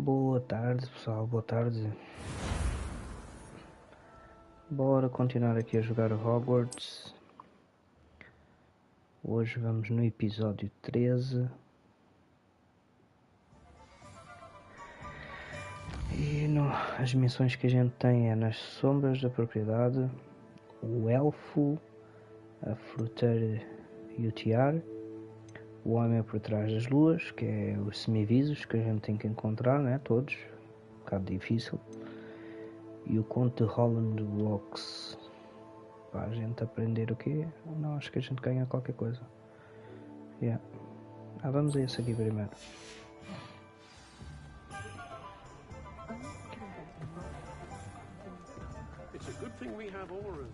Boa tarde, pessoal, boa tarde. Bora continuar aqui a jogar Hogwarts. Hoje vamos no episódio 13. E as missões que a gente tem é nas sombras da propriedade, o elfo, a fruteira e o tiar, o homem por trás das luas, que é os semivisos que a gente tem que encontrar, né? Todos, um bocado difícil, e o conto de Holland Blocks. Para a gente aprender o quê? Não, acho que a gente ganha qualquer coisa. Yeah. Vamos a esse aqui primeiro. It's a good thing we have auras.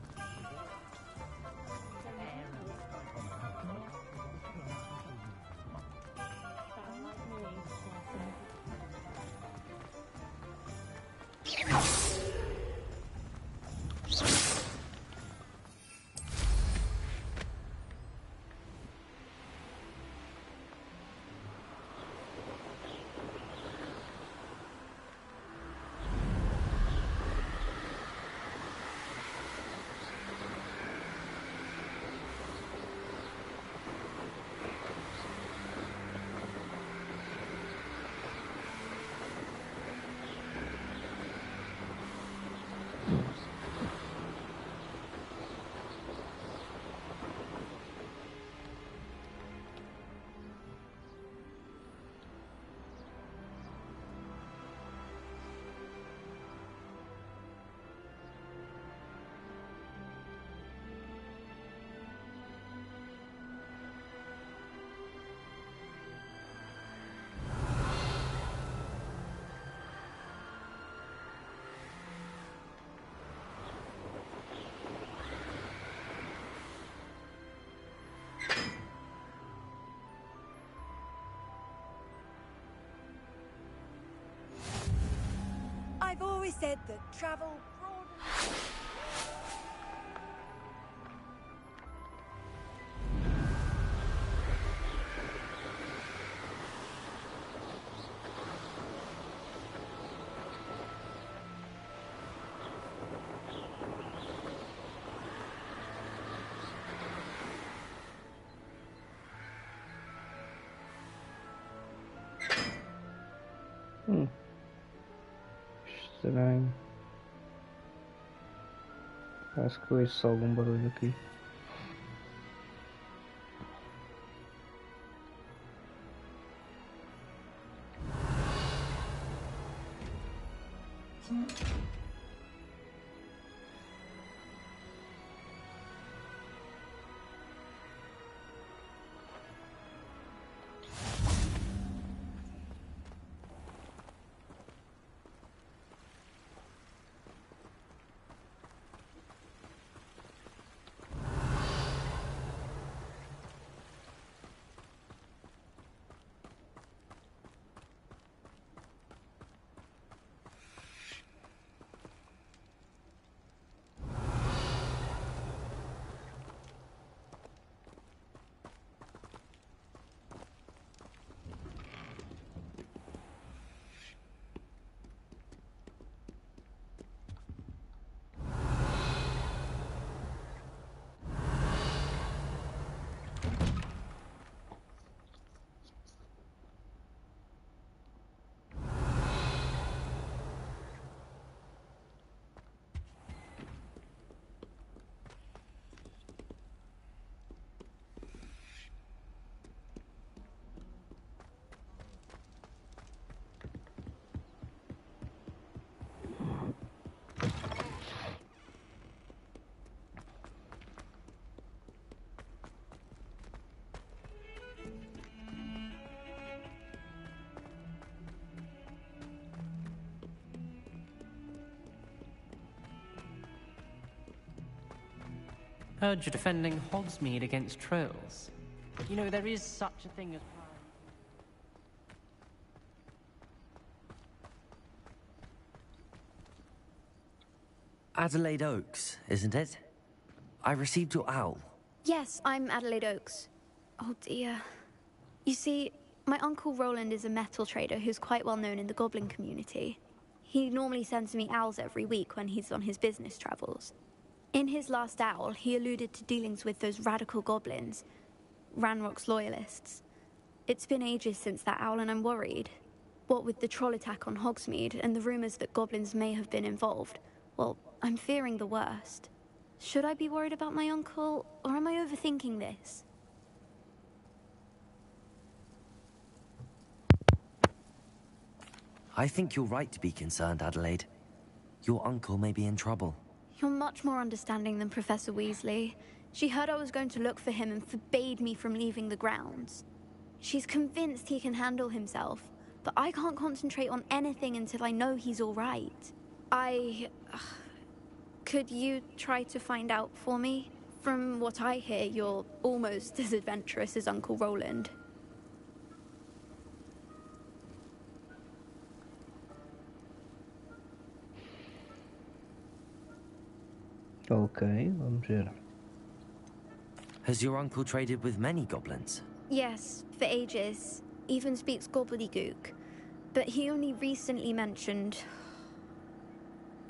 I've always said that travel broadens. Estranho. Acho que ouço só algum barulho aqui. Heard you're defending Hogsmeade against trolls. You know, there is such a thing as... Adelaide Oaks, isn't it? I received your owl. Yes, I'm Adelaide Oaks. Oh dear. You see, My uncle Roland is a metal trader who's quite well known in the goblin community. He normally sends me owls every week when he's on his business travels. In his last owl, he alluded to dealings with those radical goblins, Ranrock's loyalists. It's been ages since that owl and I'm worried. What with the troll attack on Hogsmeade and the rumours that goblins may have been involved, well, I'm fearing the worst. Should I be worried about my uncle, or am I overthinking this? I think you're right to be concerned, Adelaide. Your uncle may be in trouble. You're much more understanding than Professor Weasley. She heard I was going to look for him and forbade me from leaving the grounds. She's convinced he can handle himself, but I can't concentrate on anything until I know he's all right. Could you try to find out for me? From what I hear, you're almost as adventurous as Uncle Roland. Ok, vamos ver. Has your uncle traded with many goblins? Yes, for ages. Even speaks gobbledygook. But he only recently mentioned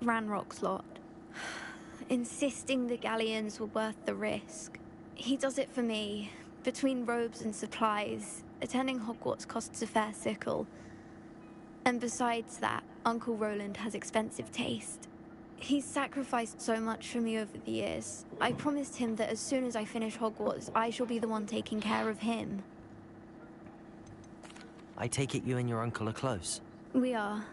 Ranrock's lot, insisting the galleons were worth the risk. He does it for me. Between robes and supplies, attending Hogwarts costs a fair sickle. And besides that, Uncle Roland has expensive taste. He's sacrificed so much for me over the years. I promised him that as soon as I finish Hogwarts, I shall be the one taking care of him. I take it you and your uncle are close? We are.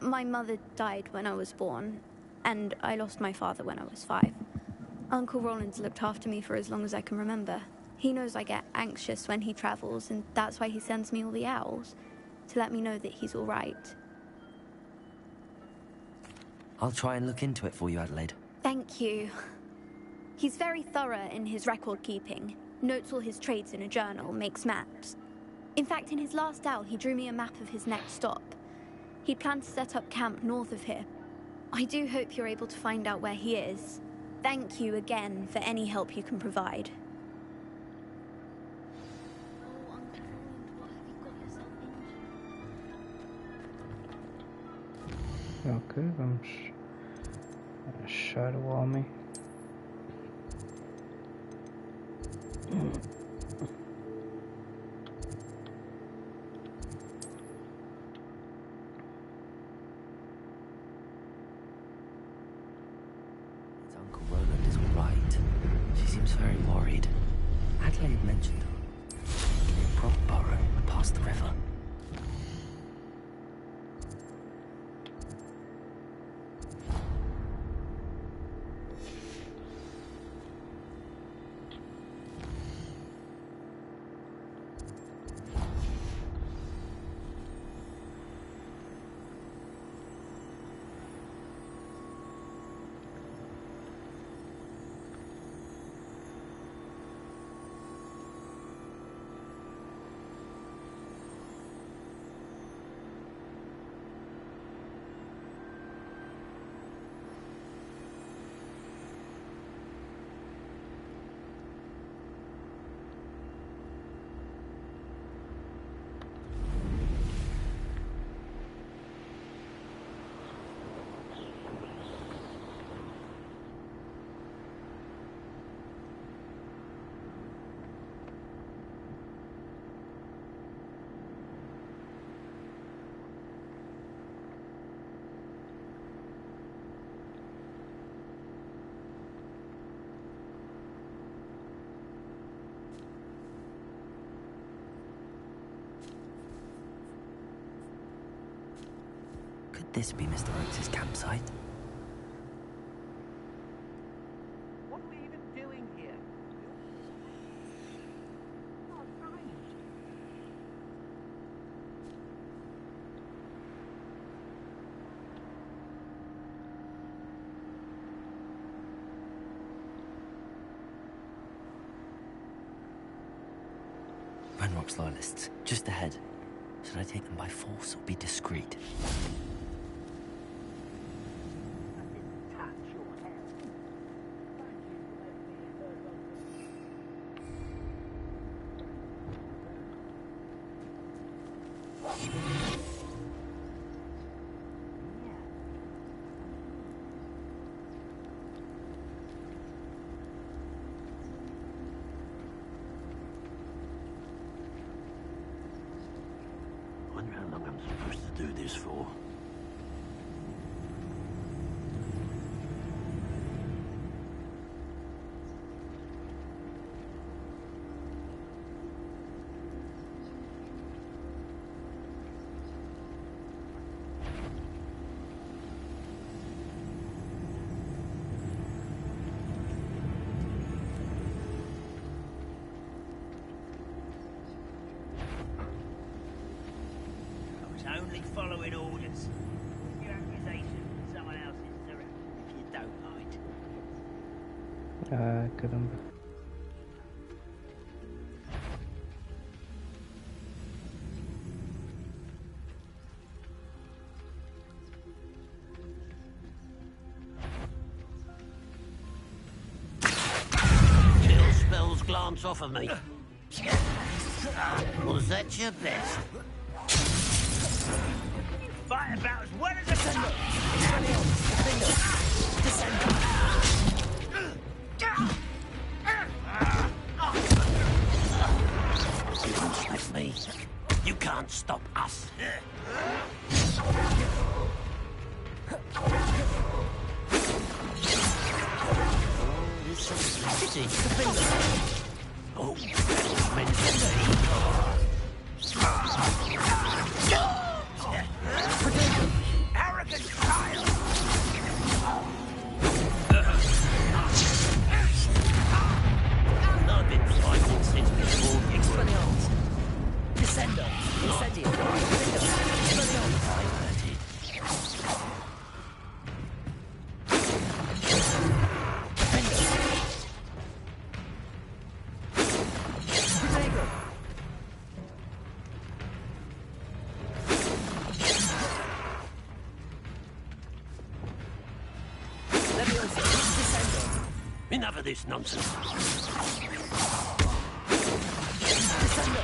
My mother died when I was born, and I lost my father when I was 5. Uncle Roland's looked after me for as long as I can remember. He knows I get anxious when he travels, and that's why he sends me all the owls, to let me know that he's all right. I'll try and look into it for you, Adelaide. Thank you. He's very thorough in his record keeping, notes all his trades in a journal, makes maps. In fact, in his last owl, he drew me a map of his next stop. He planned to set up camp north of here. I do hope you're able to find out where he is. Thank you again for any help you can provide. Oh, Uncle Roland, what have you got yourself into? Ok, vamos achar o homem. Uncle Roland is all right. She seems very worried. Adelaide mentioned a prop burrow past the river. This be Mr. Oakes' campsite? What are we even doing here? Ranrock's loyalists, just ahead. Should I take them by force or be discreet? Supposed to do this for? Only following orders. Your accusation, someone else's, Será, if you don't mind. Ah, caramba. Chill spells glance off of me. Was that your best? Fight about as well as a tongue. You can stop me. You can't stop us. Oh, that's meant to Arrogant child! I've been fighting since before Expelliarmus. Descendo. Incendio. Expelliarmus. I heard it. Protego. Leviosa. Descendo. Enough of this nonsense. Descendo.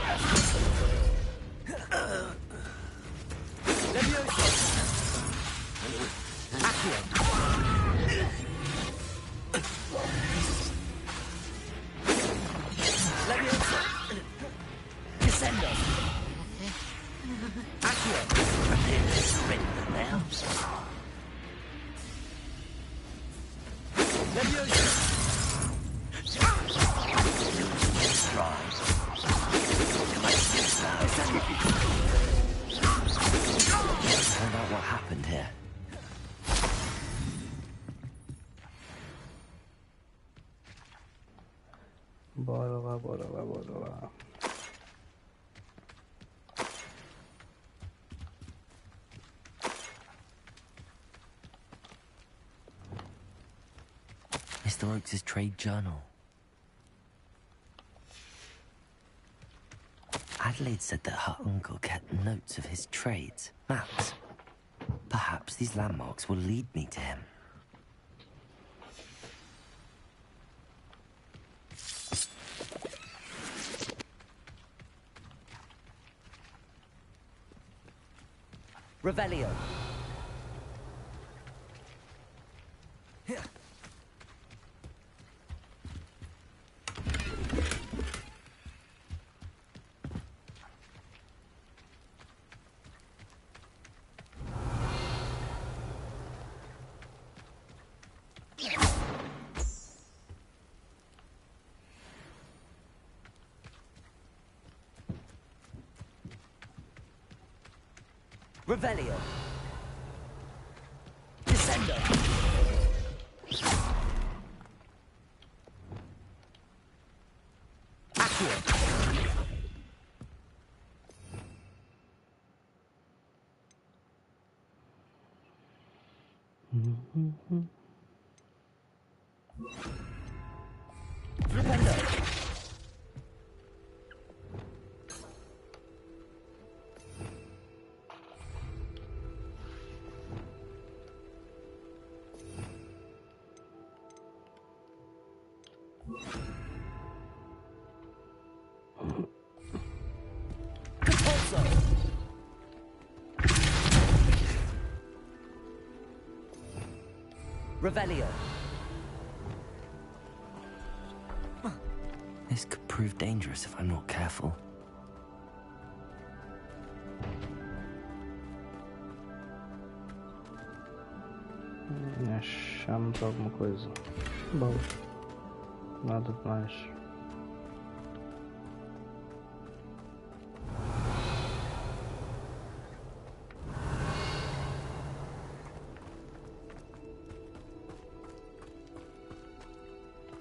Leviosa. Accio. Leviosa. Descendo. Accio. Surrender now. Leviosa. Try. Find out what happened here. Bora lá, bora lá, bora lá. Mr. Oakes' trade journal. Adelaide said that her uncle kept notes of his trades, maps. Perhaps these landmarks will lead me to him. Revelio. Revelio. Descendo. Accio. Flipendo. Compulso. Revelio. This could prove dangerous if I'm not careful. Achamos alguma coisa. Bom, nada de mais.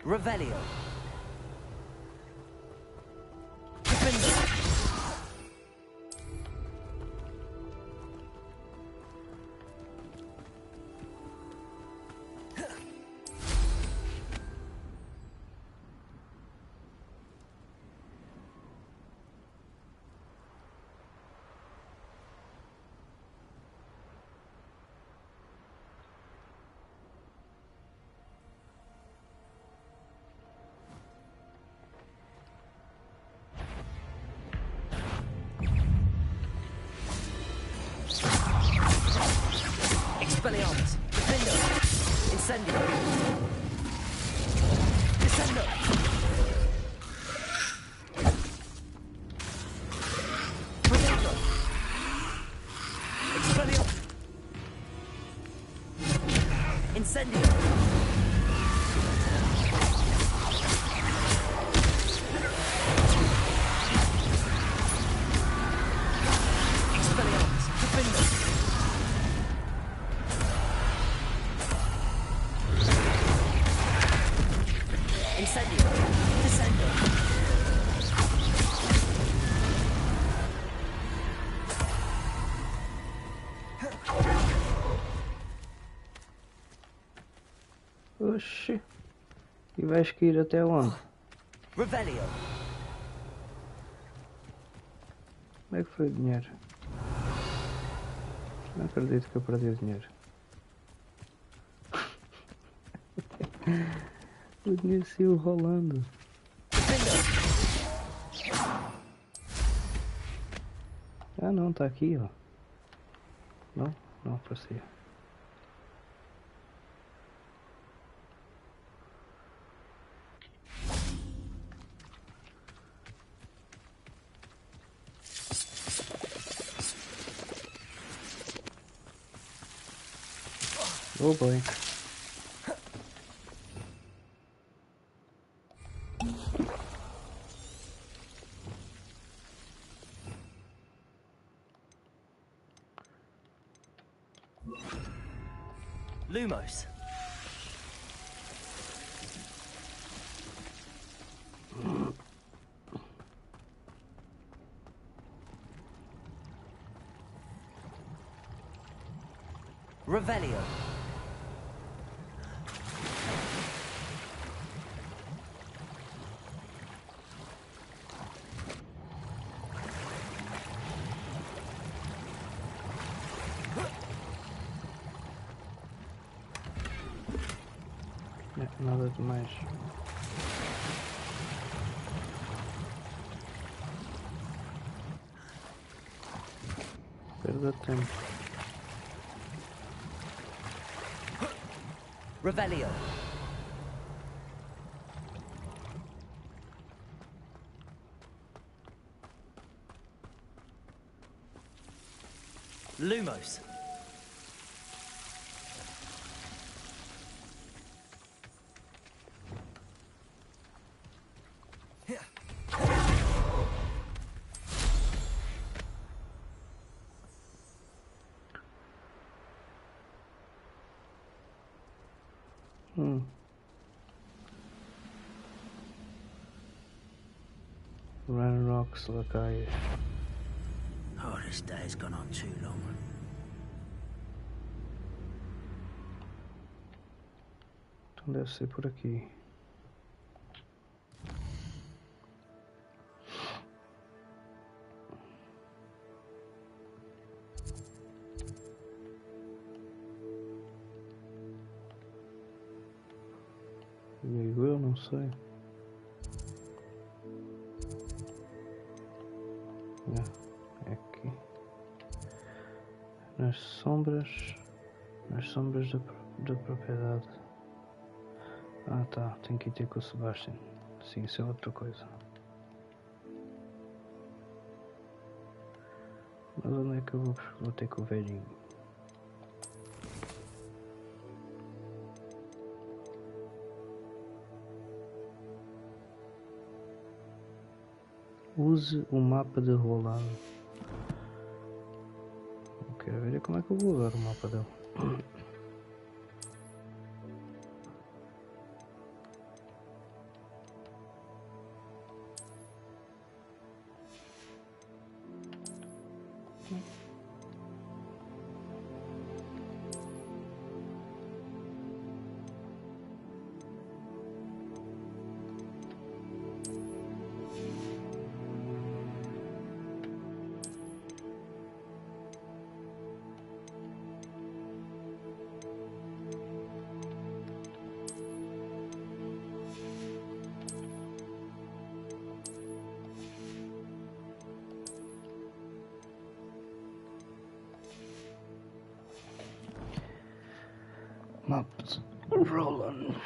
Revelio. Expelliarmus, Defendo, Incendio, Descendo, Protector, Expelliarmus, Incendio, Expelliarmus, Defendo. Incendio, Descendo. Oxi. E vais que ir até onde? Revelio. Como é que foi o dinheiro? Não acredito que eu perdi o dinheiro. O dinheiro saiu rolando. Ah não, tá aqui ó. Não, não aparecia. Oh boy. Lumos. Revelio. Nada demais. Perda de tempo. Revelio. Lumos. Run rocks, lacaias. Oh, this day's gone on too long. Então deve ser por aqui. Digo eu, não sei. É aqui. Nas sombras da propriedade. Ah tá, tenho que ir ter com o Sebastian. Sim, isso é outra coisa. Mas onde é que eu vou ter com o velhinho? Use o mapa de Roland. Eu quero ver como é que eu vou usar o mapa dele. Maps Roland.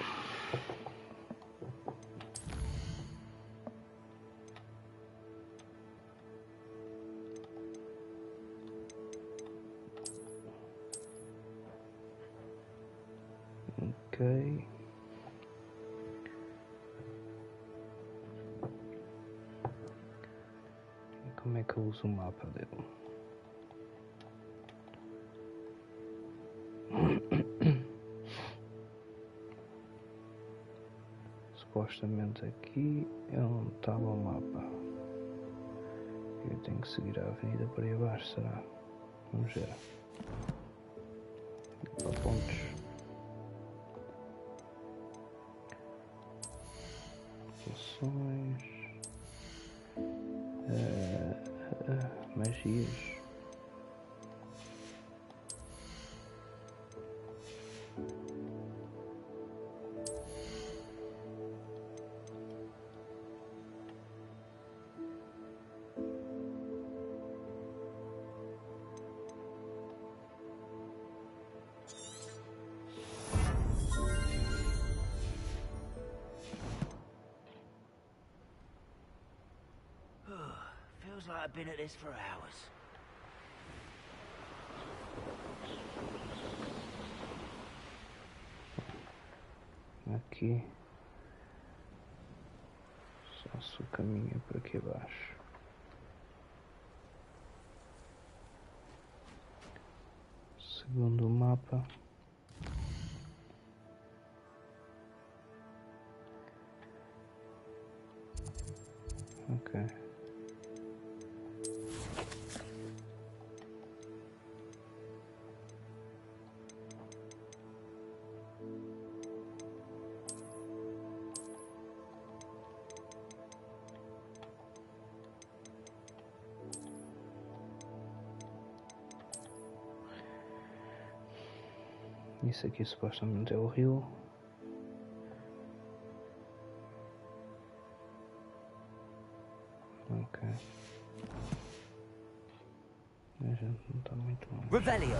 Ok. E como é que eu uso o mapa dele? Supostamente aqui é onde estava o mapa. Eu tenho que seguir a avenida para aí abaixo, será? Vamos ver. Para pontos. Poções. Magias. Feels like I've been at this for hours. Aqui. Só se o caminho é por aqui abaixo. Segundo o mapa. Ok. Isso aqui supostamente é o rio. Ok. A gente não está muito longe. Revelio.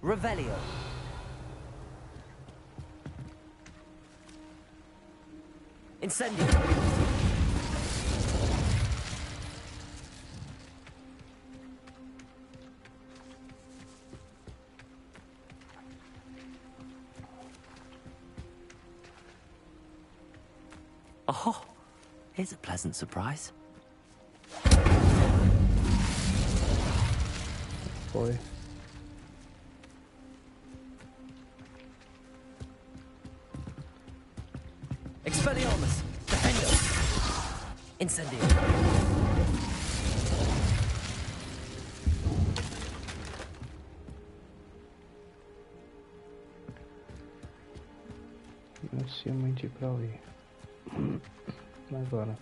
Revelio. Incendio. Oh, here's a pleasant surprise. Foi. Expelliarmus. Defendo. Incendio. Não sei muito ir para ali. Agora.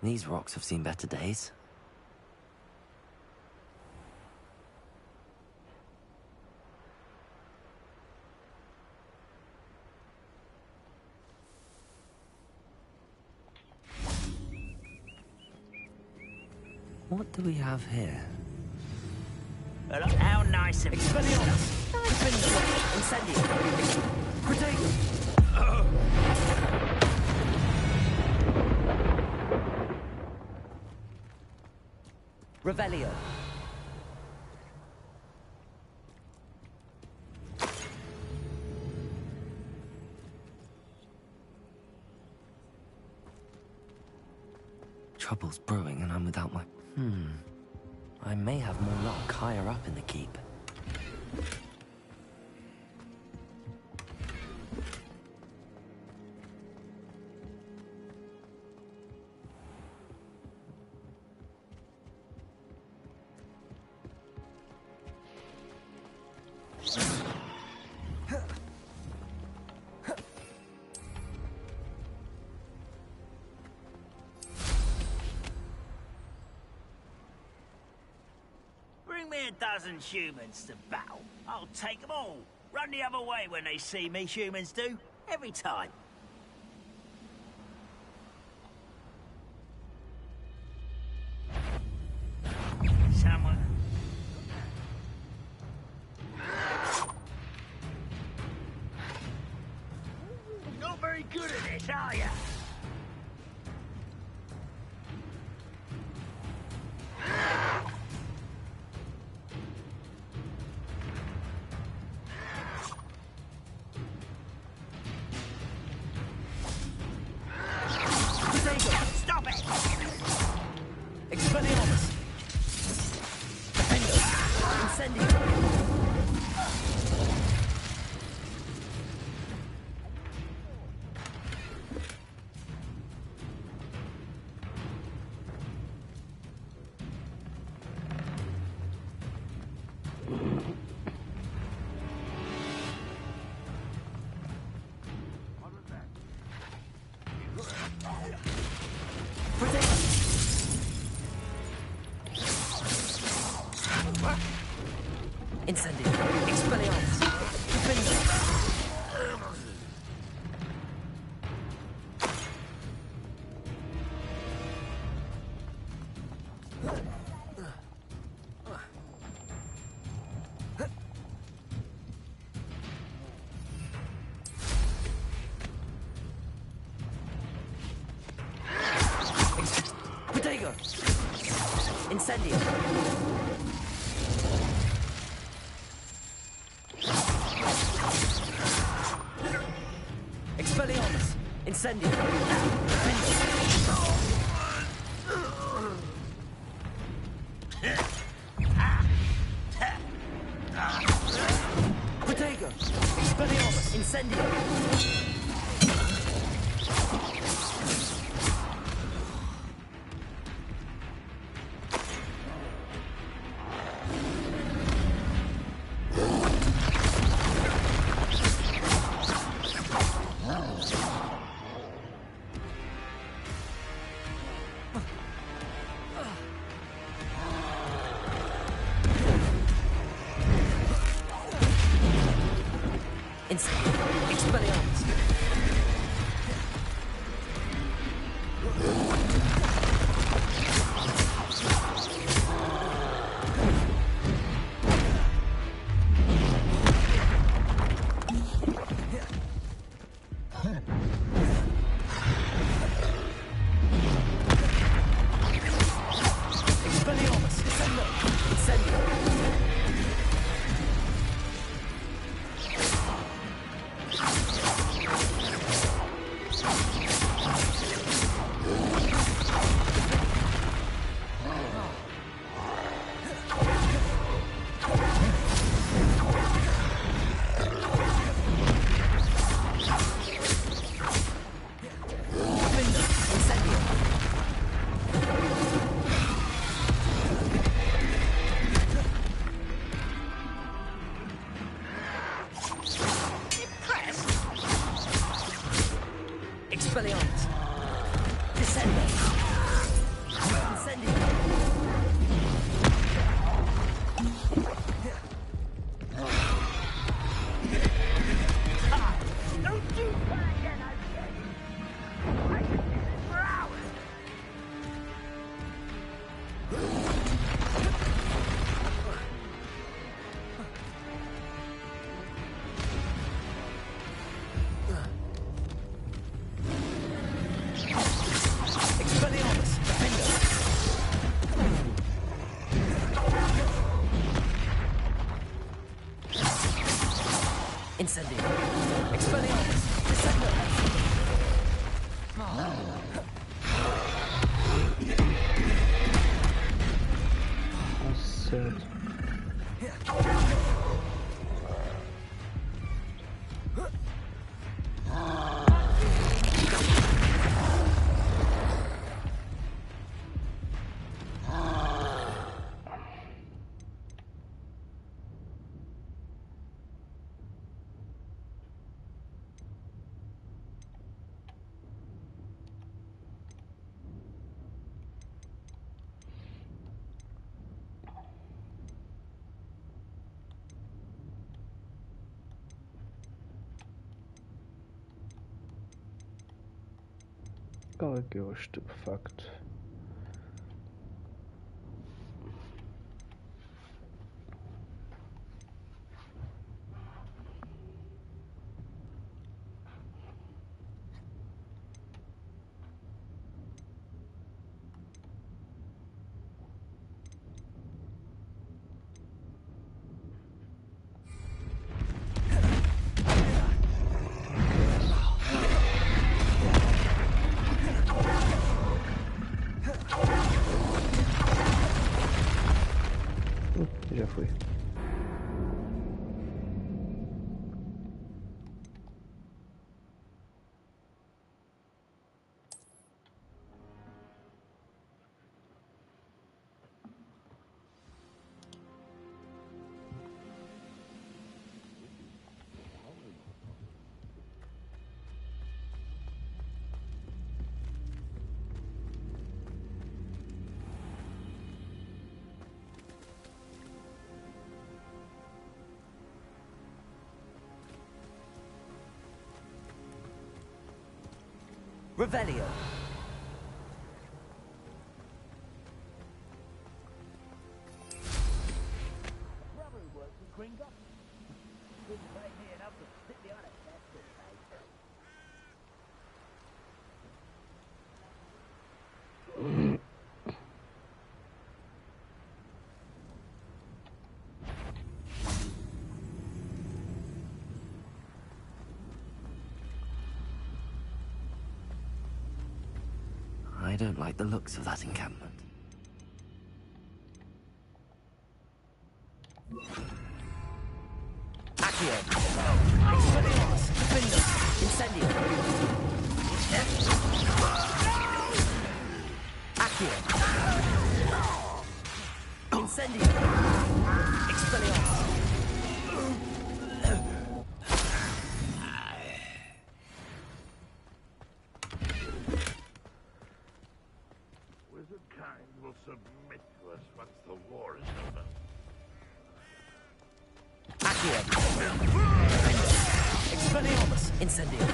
These rocks have seen better days. What do we have here? Look how nice and Expelliarmus! Incendio! Potato! Revelio. Trouble's brewing and I'm without my... I may have more luck higher up in the keep. Bring me a dozen humans to battle. I'll take them all. Run the other way when they see me, humans do. Every time. Someone. Not very good at this, are ya? Stop it! Expelliarmus! Incendio! Incendio! Expelliarmus! Potato! Incendio! Expelliarmus! Incendio! Potato! Expelliarmus! Incendio! Qual é que é o estupefacto? Já foi. Revelio. I don't like the looks of that encampment. Accio. Expelliarmus. Defender. Incendio. Accio. Incendio. Expelliarmus. Will submit to us once the war is over. Accio. Expelliarmus. Incendio.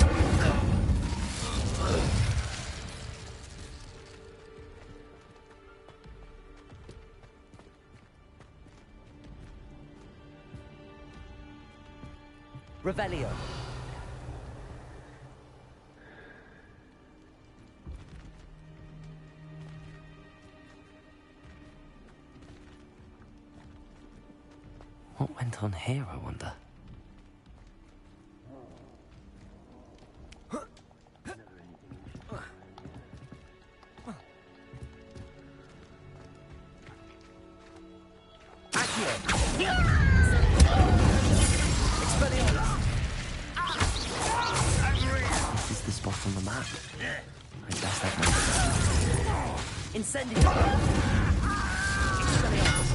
Revelio. What went on here, I wonder? This is the spot on the map. I guess that makes sense. Incendio. Expelliarmus.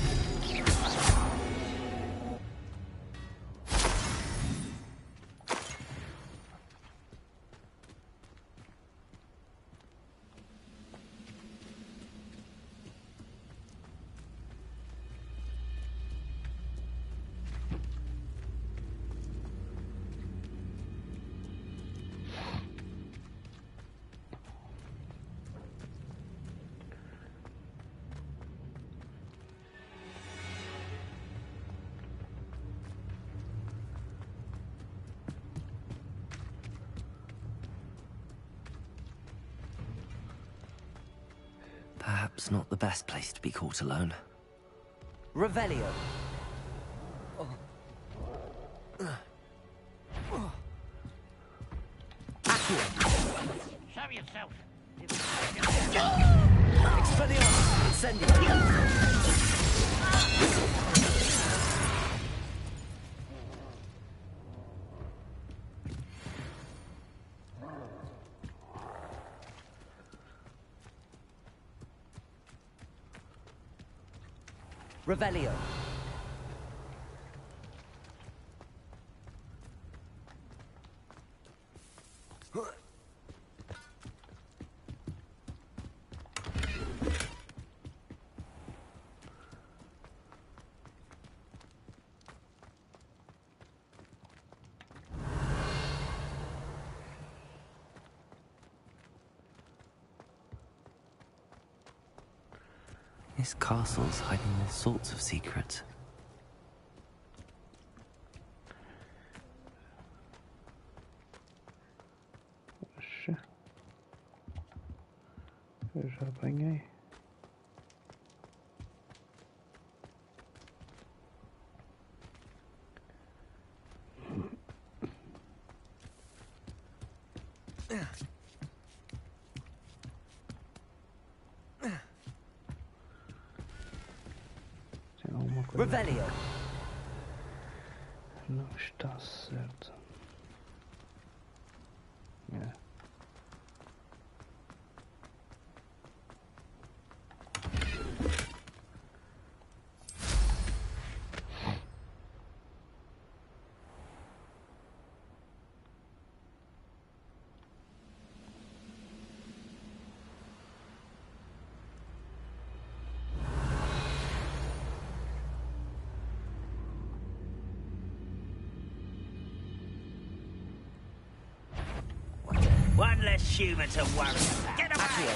Perhaps not the best place to be caught alone. Revelio. Accio. Show yourself. Expelliarmus. Incendio. Revelio. This castle's hiding all sorts of secrets. Poxa. Eu já apanhei. Revelio. Não está certo. É. One less human to worry about. Get away!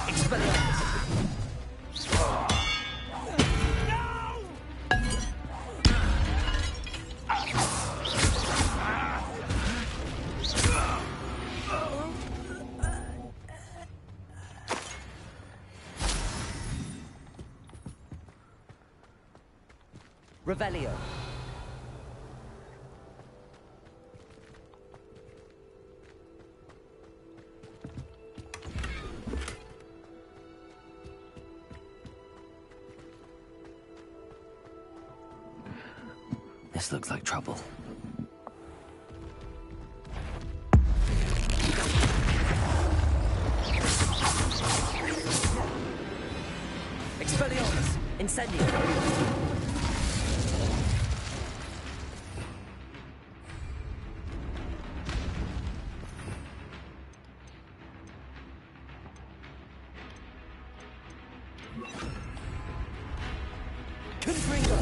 Expelliarmus. Revelio. This looks like trouble. Expelliarmus. Incendio. Confringo.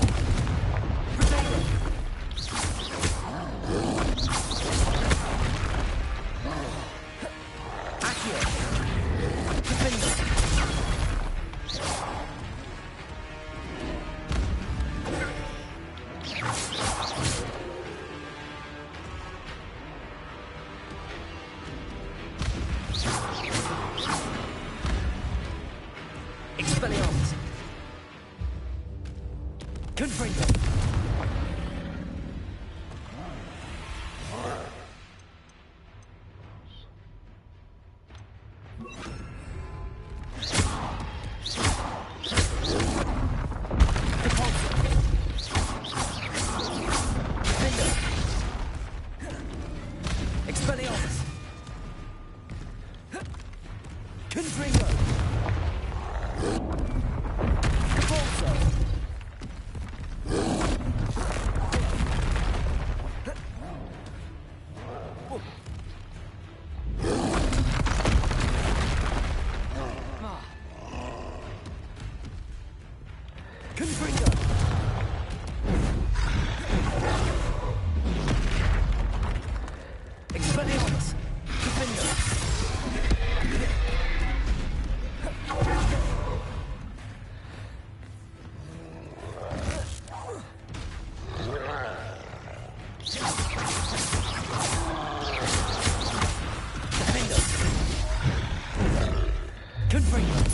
Expelliarmus. Confringo. Expelliarmus. Confringo. Capulso. Confringo. Expelliarmus. Confringo. Confringo.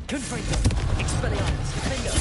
Confringo. Expelliarmus. Bingo.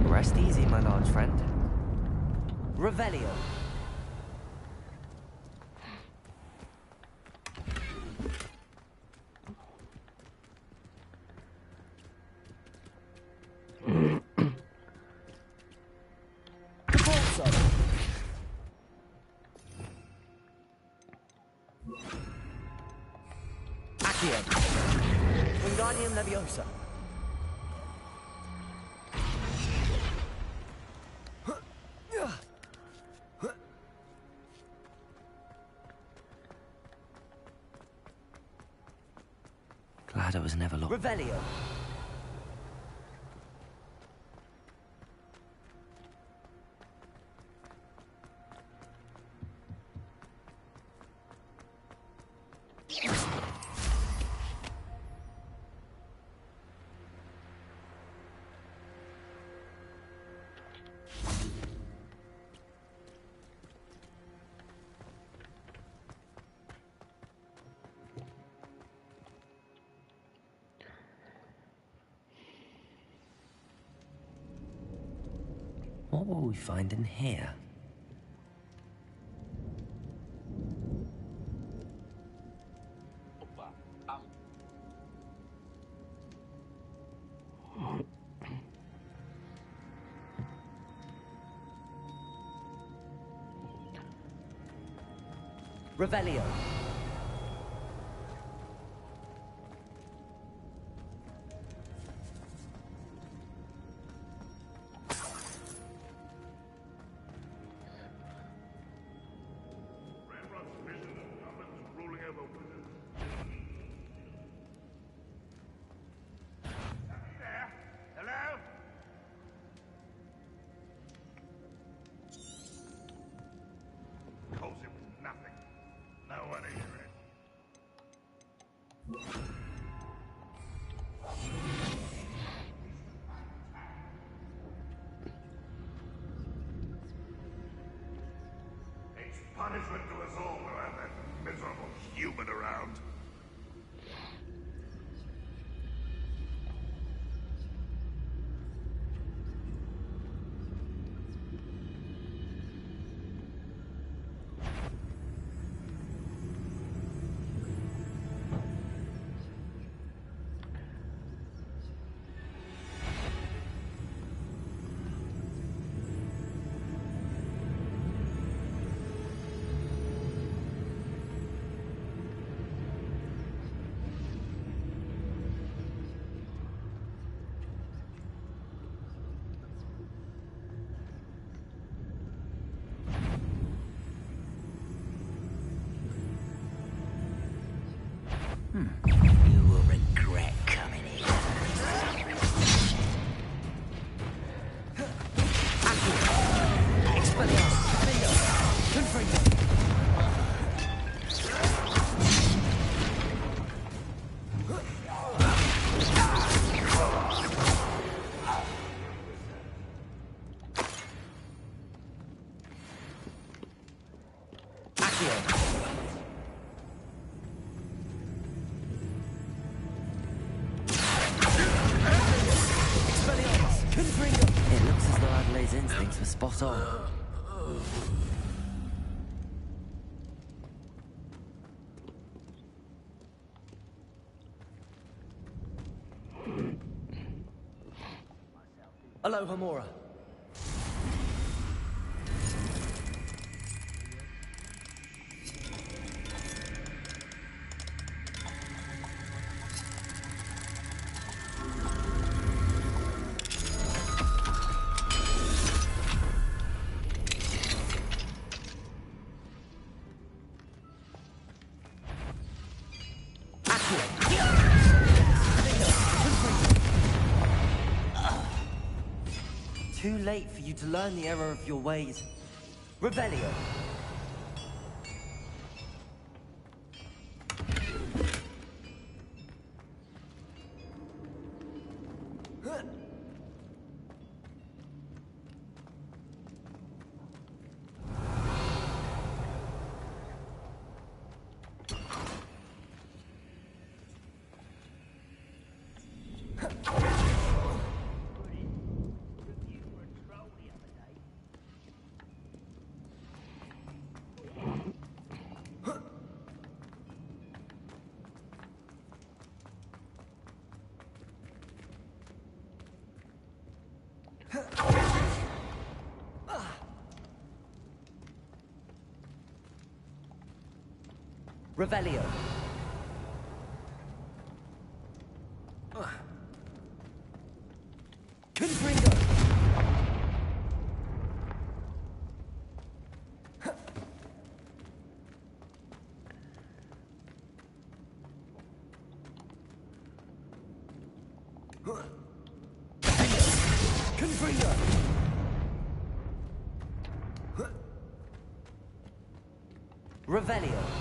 Rest easy, my large friend. Revelio. Accio. Wingardium Leviosa. Glad I was never locked. Revelio. What will we find in here? Revelio. Punishment to us all to have that miserable human around. You will regret coming here. Expelliarmus. Bingo. Confringo. It looks as though Adelaide's instincts were spot on. Aloha Mora. too late for you to learn the error of your ways. Revelio. Revelio. Confringo. Confringo. Revelio.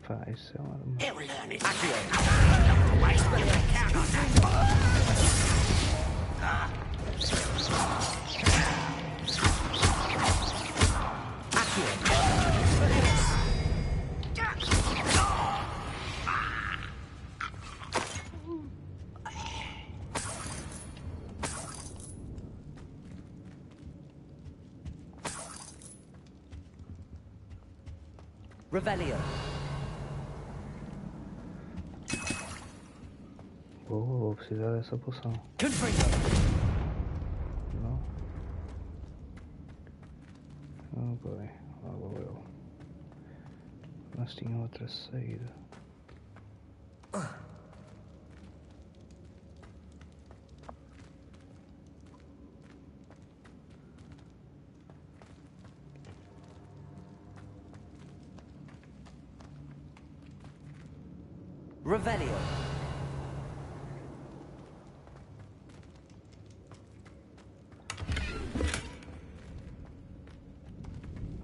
Pá, isso é uma arma. He'll learn it. Don't waste the count on that. Revelio. Vou precisar dessa poção. Confringo. Não? Oh boy, lá vou eu. Mas tinha outra saída. Revelio.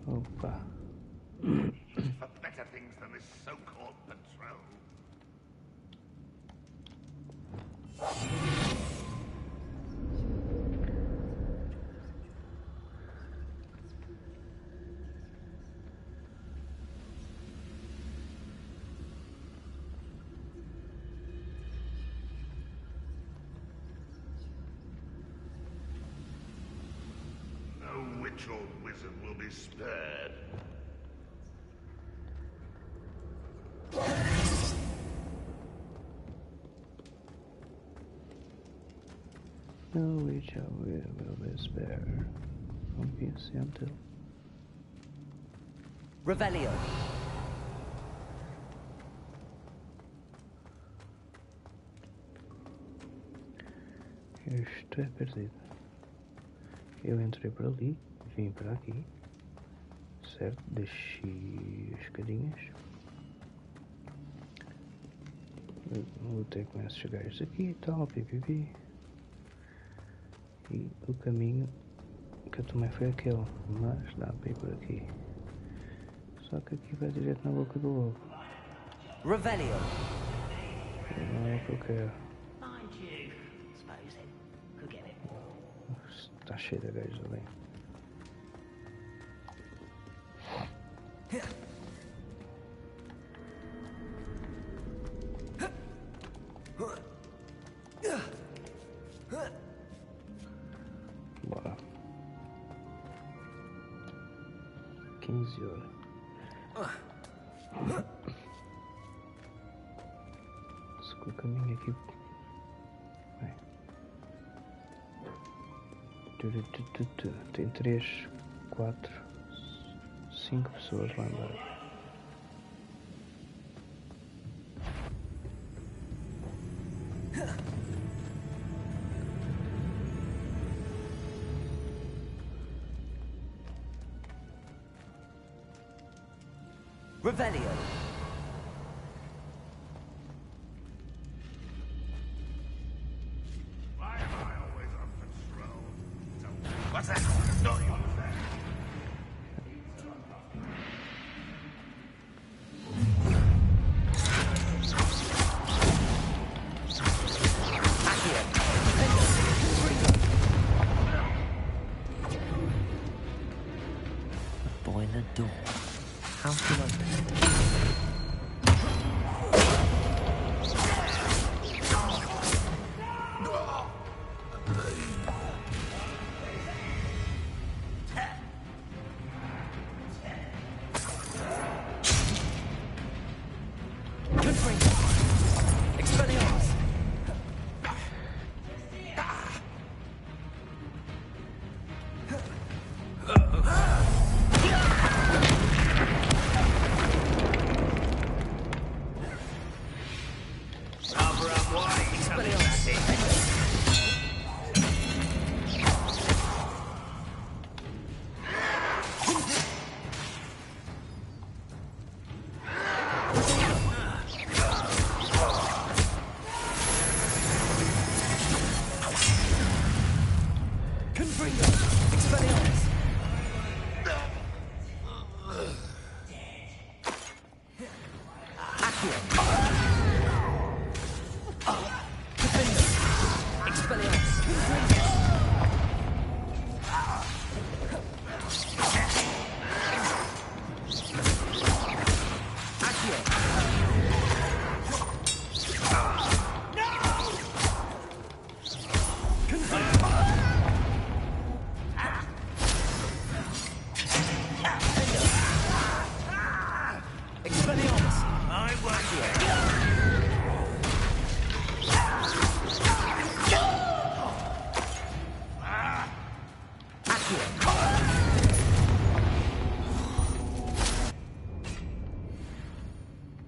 Opa. For better things than this so-called patrol. No witch or wizard will be spared. No witch or wizard will be spared. Don't be gentle. Revelio. Isto é perdido. Eu entrei por ali, vim para aqui, certo? Desci as escadinhas. Lutei com esses gajos aqui e tal, pipipi. E o caminho que eu tomei foi aquele, mas dá para ir por aqui. Só que aqui vai direto na boca do lobo. Revelio. Não é o que eu quero. Mind you, Está cheio de gajos ali. Bora. 15 horas. Se o caminho aqui. Bem. Tem 3, 4, 5 pessoas lá embaixo. Revelio. Why am I always on patrol? What's that? Don't you understand? A boiler door. How to open it?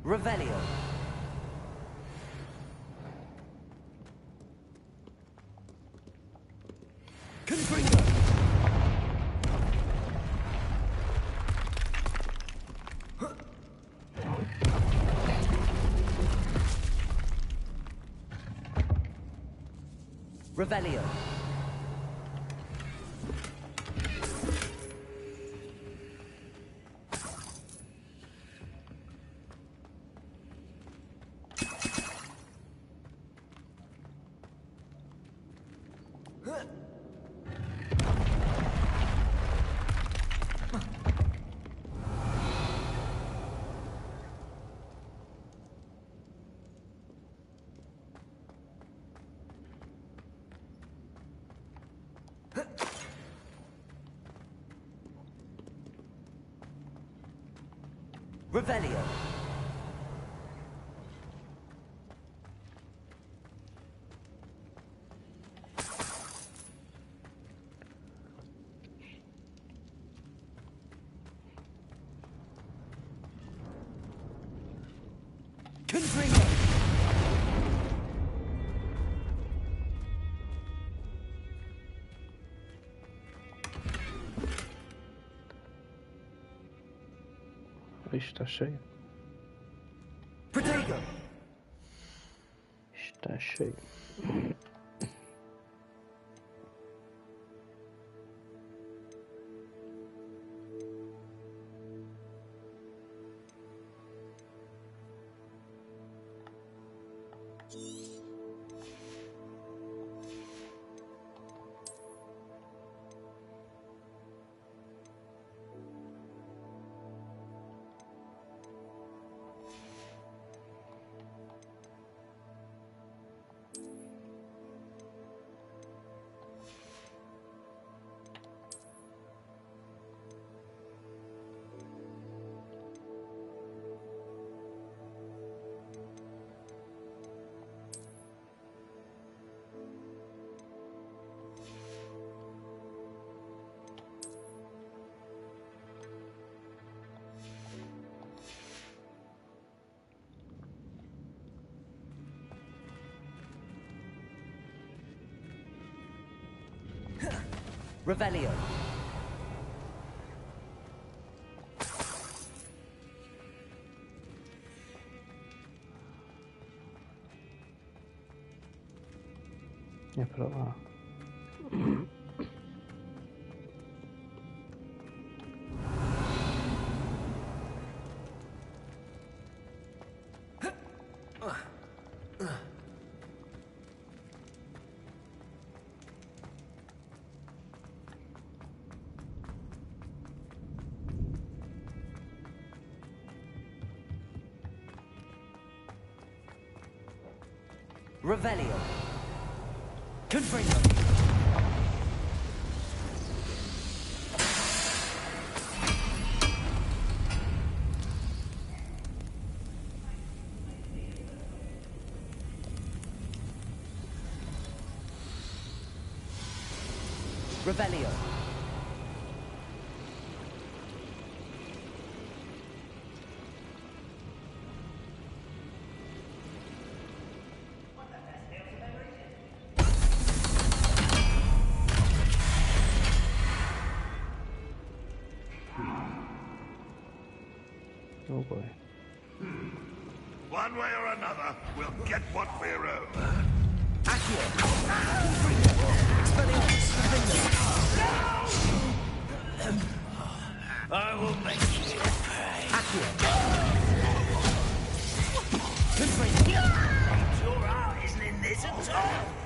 Revelio. Confringo. Revelio. Revelio. Confringo. Isto está cheio. Protego. Está cheio. Revelio. É para lá. Revelio. Confringo. Revelio. Oh boy. One way or another, we'll get what we're owed. Accio. I will make you pay. Accio. Your heart isn't in this at all.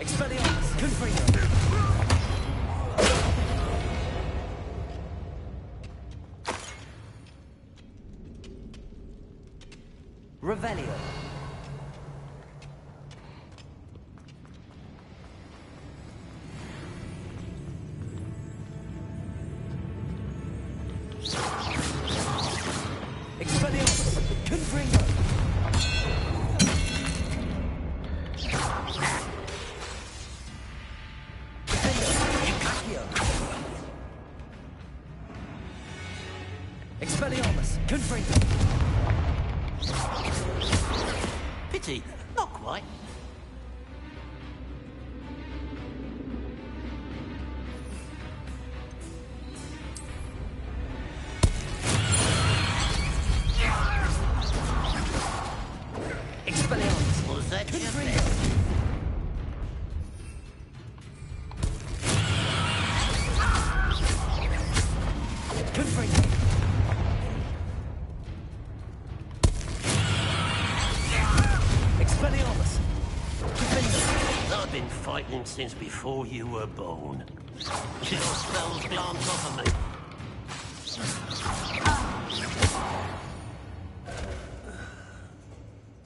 Expelliarmus! Confringo! Revelio! Expelliarmus! Confringo! Expelliarmus! Confringo! Pity, not quite. Expelliarmus! Was that your Confringo! best? Confringo! Expelliarmus! Confringo! I've been fighting since before you were born. Till your spells glance off of me.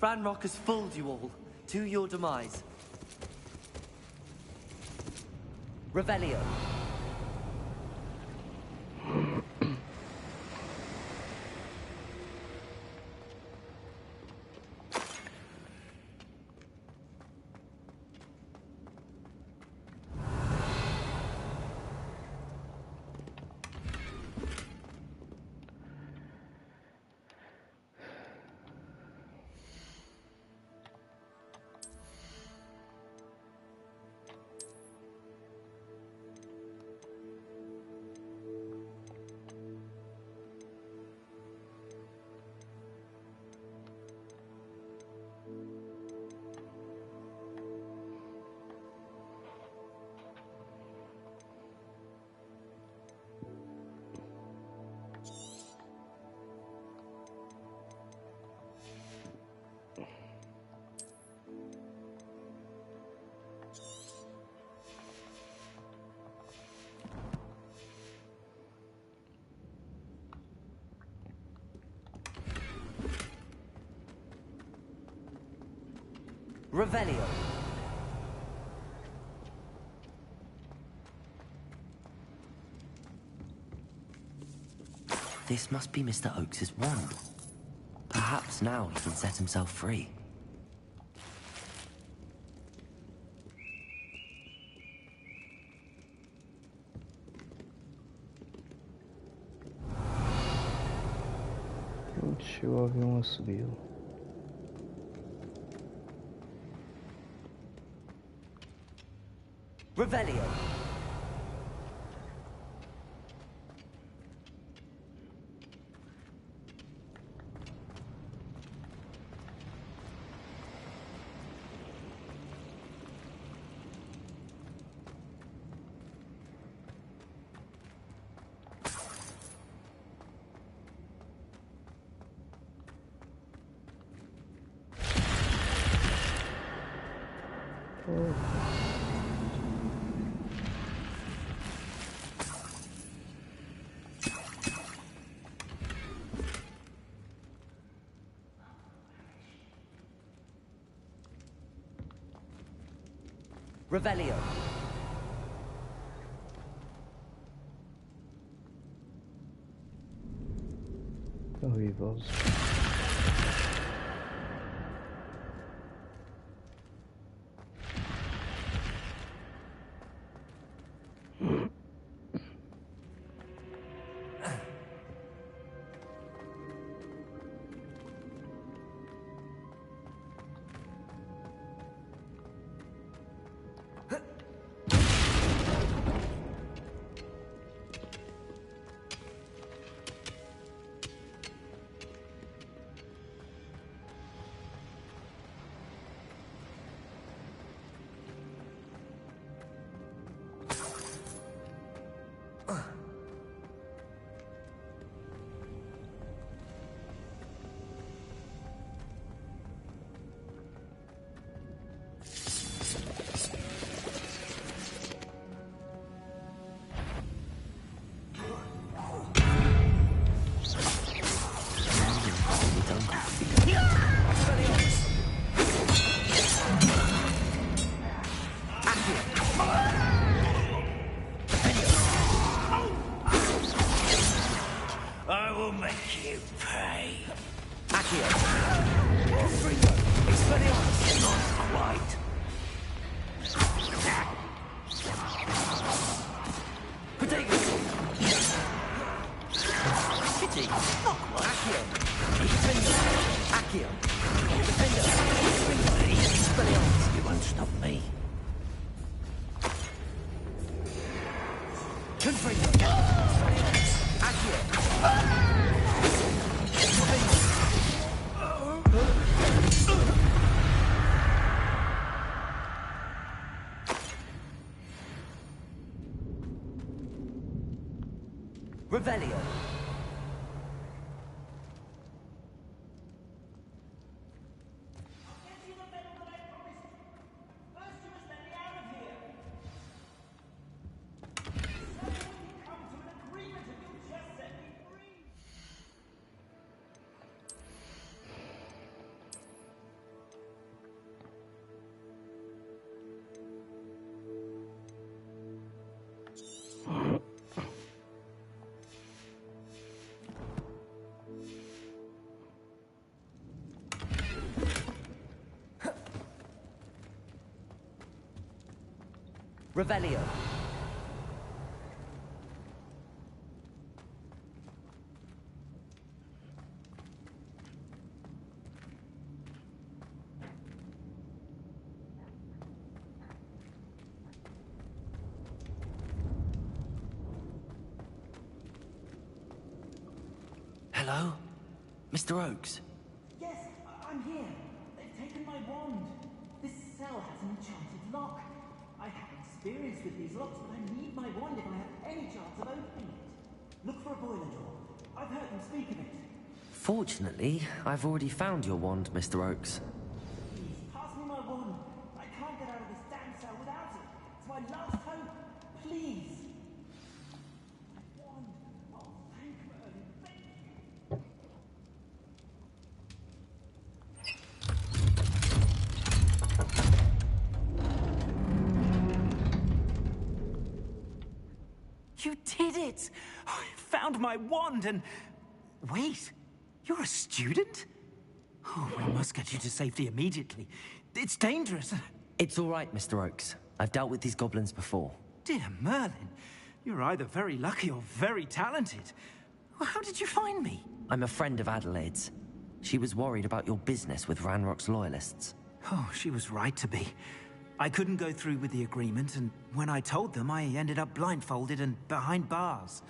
Ranrock has fooled you all, to your demise. Revelio. Revelio. This must be Mr. Oakes' wand. Perhaps now he can set himself free. Deixa eu ouvir um assobio. Revelio. Revelio. Horríveis. Revelio. Revelio. Hello? Mr. Oakes? Yes, I'm here. They've taken my wand. This cell has an enchanted lock. I have experience with these locks, but I need my wand if I have any chance of opening it. Look for a boiler door. I've heard them speak of it. Fortunately, I've already found your wand, Mr. Oakes. Please, pass me my wand. I can't get out of this damn cell without it. It's my last hope. Please. My wand. Oh, thank Merlin. Thank you. You did it! I found my wand and... Wait, you're a student? Oh, we must get you to safety immediately. It's dangerous. It's all right, Mr. Oakes. I've dealt with these goblins before. Dear Merlin, you're either very lucky or very talented. Well, how did you find me? I'm a friend of Adelaide's. She was worried about your business with Ranrock's loyalists. Oh, she was right to be. I couldn't go through with the agreement, and when I told them, I ended up blindfolded and behind bars.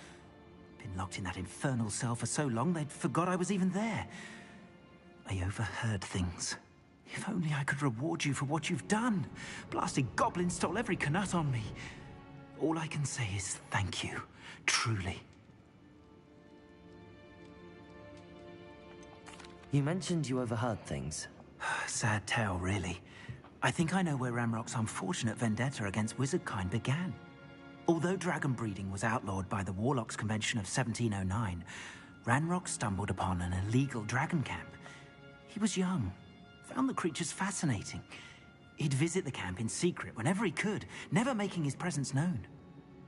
Been locked in that infernal cell for so long, they'd forgot I was even there. I overheard things. If only I could reward you for what you've done. Blasted goblins stole every canut on me. All I can say is thank you, truly. You mentioned you overheard things. Sad tale, really. I think I know where Ranrock's unfortunate vendetta against wizardkind began. Although dragon breeding was outlawed by the Warlocks Convention of 1709, Ranrock stumbled upon an illegal dragon camp. He was young, found the creatures fascinating. He'd visit the camp in secret whenever he could, never making his presence known.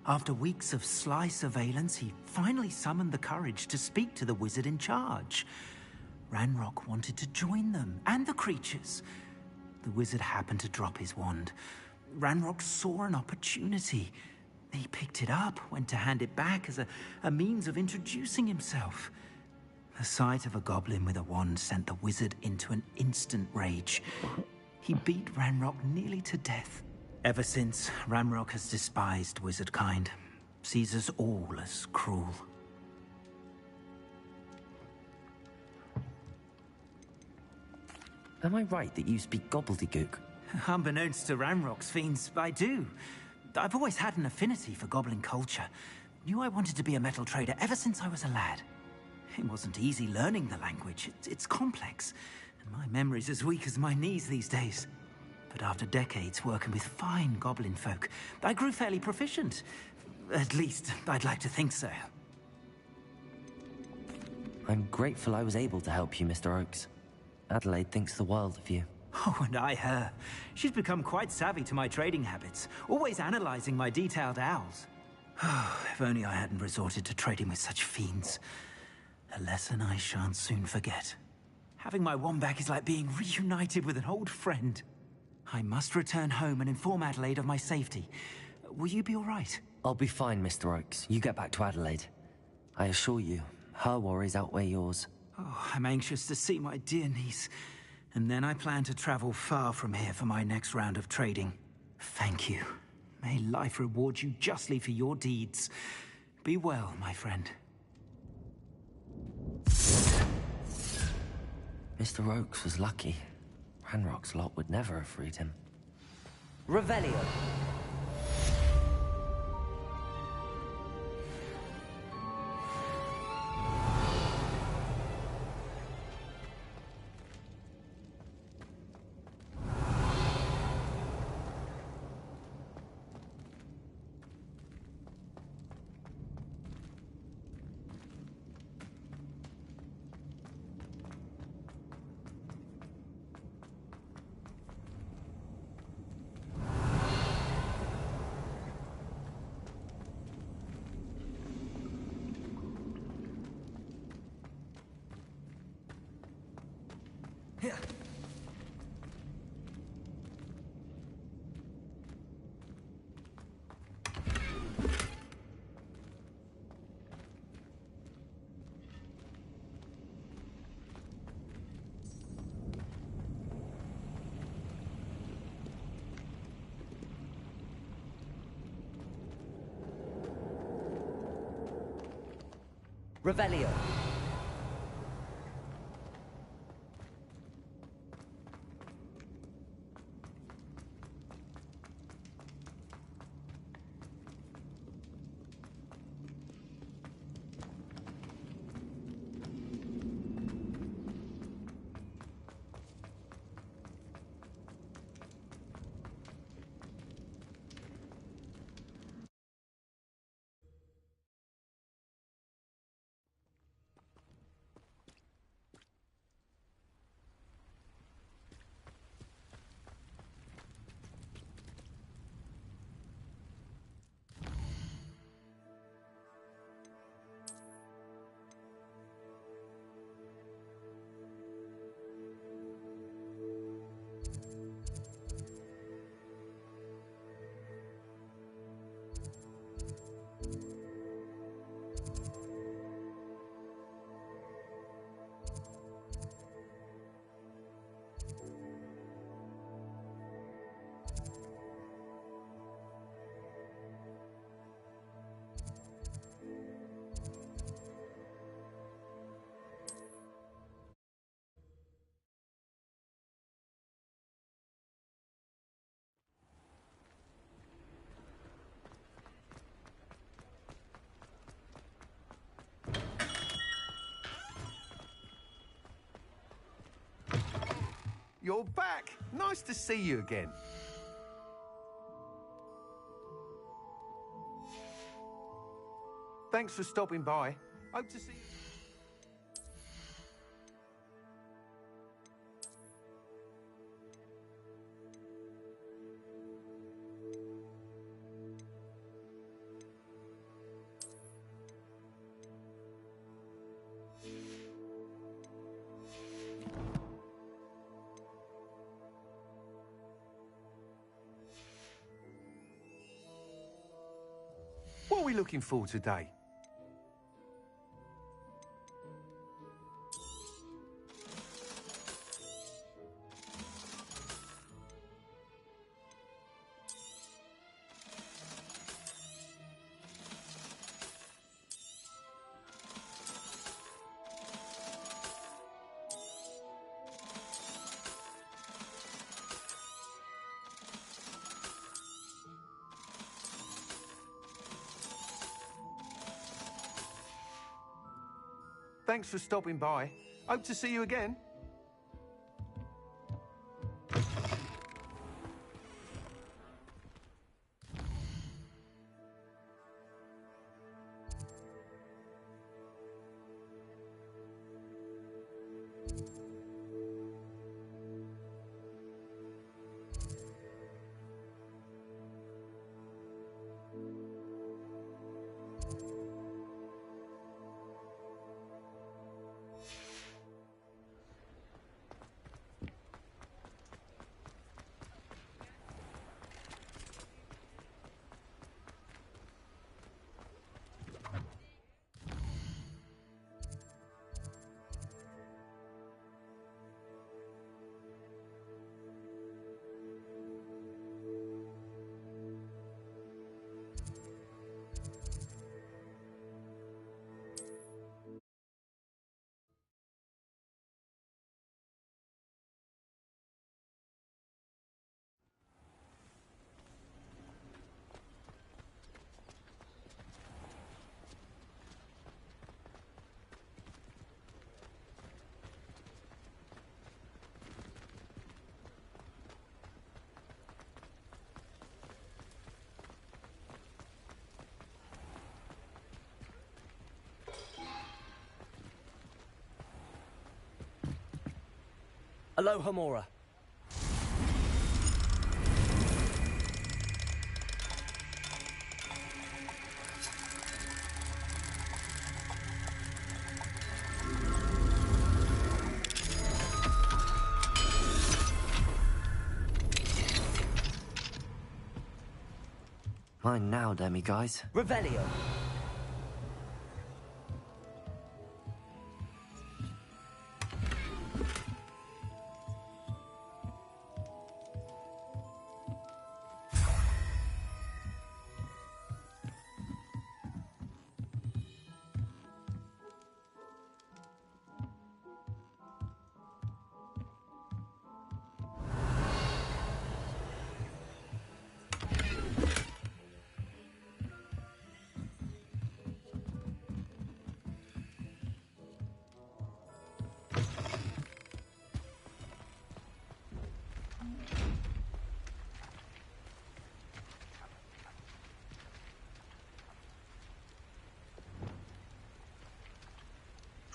After weeks of sly surveillance, he finally summoned the courage to speak to the wizard in charge. Ranrock wanted to join them, and the creatures. The wizard happened to drop his wand. Ranrock saw an opportunity. He picked it up, went to hand it back as a means of introducing himself. The sight of a goblin with a wand sent the wizard into an instant rage. He beat Ranrock nearly to death. Ever since, Ranrock has despised wizardkind, sees us all as cruel. Am I right that you speak gobbledygook? Unbeknownst to Ranrock's fiends, I do. I've always had an affinity for goblin culture. Knew I wanted to be a metal trader ever since I was a lad. It wasn't easy learning the language. It's complex, and my memory's as weak as my knees these days. But after decades working with fine goblin folk, I grew fairly proficient. At least, I'd like to think so. I'm grateful I was able to help you, Mr. Oakes. Adelaide thinks the world of you. Oh, and I her. She's become quite savvy to my trading habits, always analyzing my detailed owls. Oh, if only I hadn't resorted to trading with such fiends. A lesson I shan't soon forget. Having my wand back is like being reunited with an old friend. I must return home and inform Adelaide of my safety. Will you be all right? I'll be fine, Mr. Oakes. You get back to Adelaide. I assure you, her worries outweigh yours. Oh, I'm anxious to see my dear niece. And then I plan to travel far from here for my next round of trading. Thank you. May life reward you justly for your deeds. Be well, my friend. Mr. Oakes was lucky. Ranrock's lot would never have freed him. Revelio. Revelio. You're back. Nice to see you again. Thanks for stopping by. Hope to see you. What are we looking for today? Thanks for stopping by. Hope to see you again. Aloha Mora. Mine now, demi-guys. Revelio.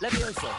Levioso.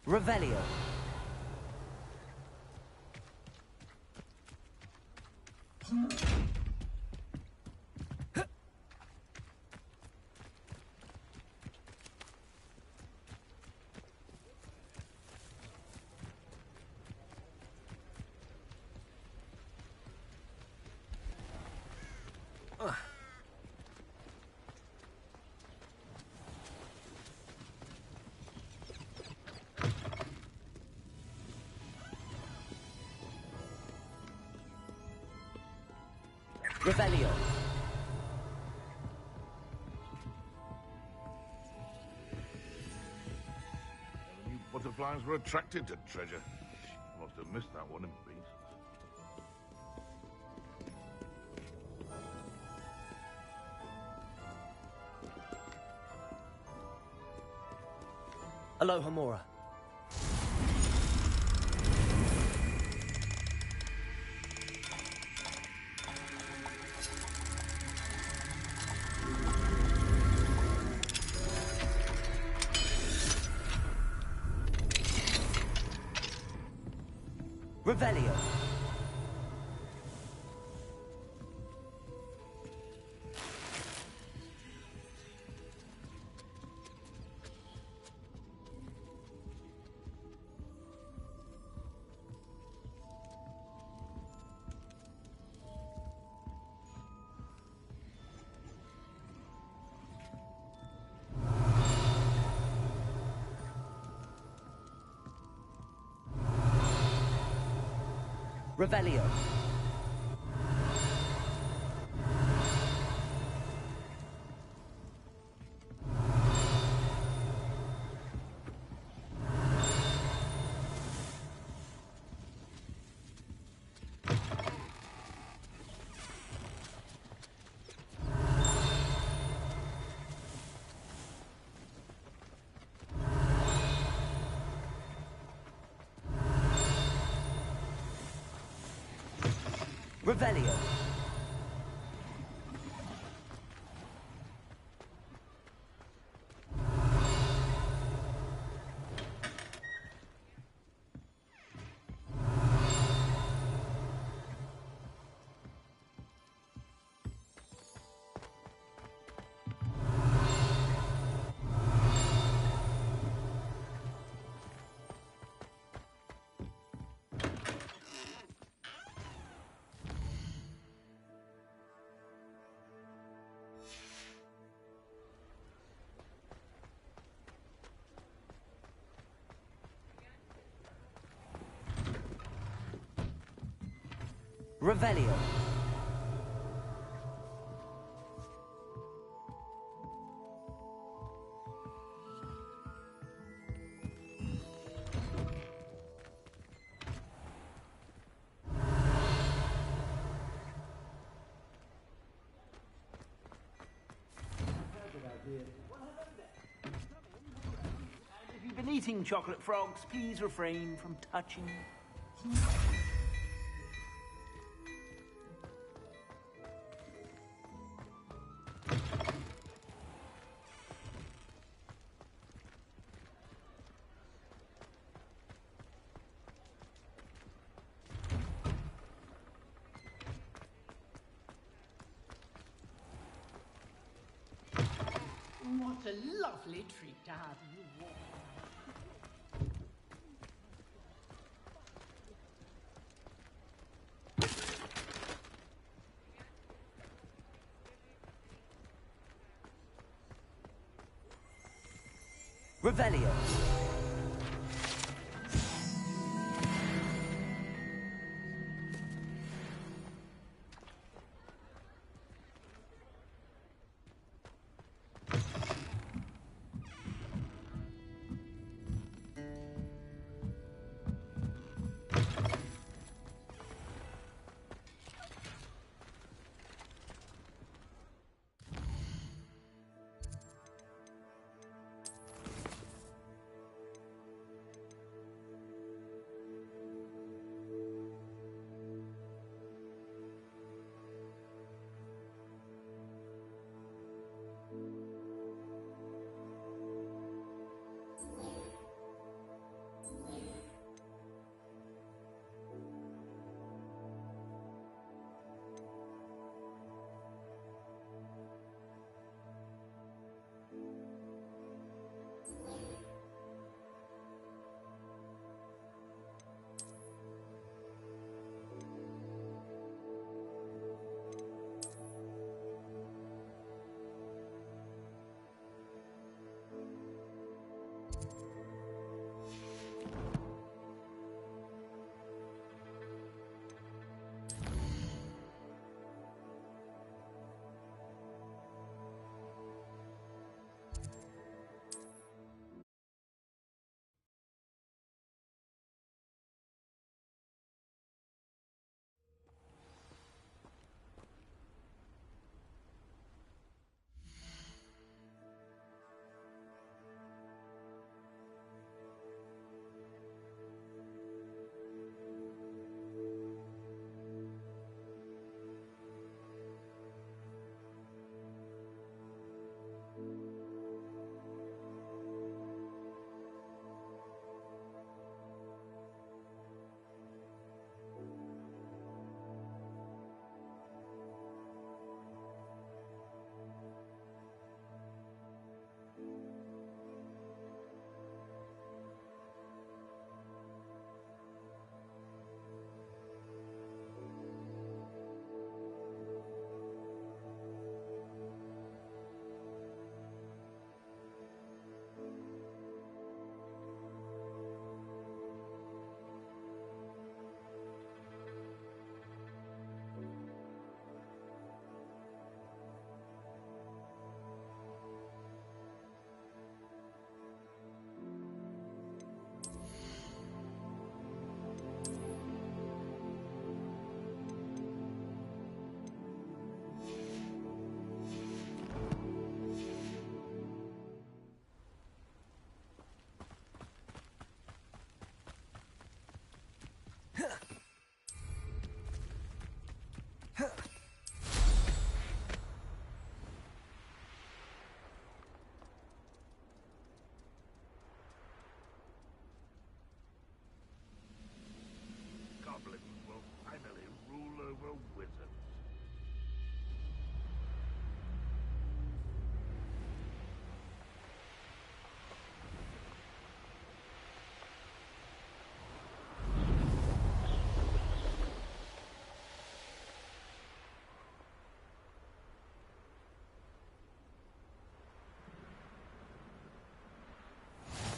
Revelio. Revelio. Never knew butterflies were attracted to treasure. Must have missed that one in peace. Aloha Mora. Revelio. Revelio. Revelio. Revelio. If you've been eating chocolate frogs, please refrain from touching. What a lovely treat to have you warm. Revelio.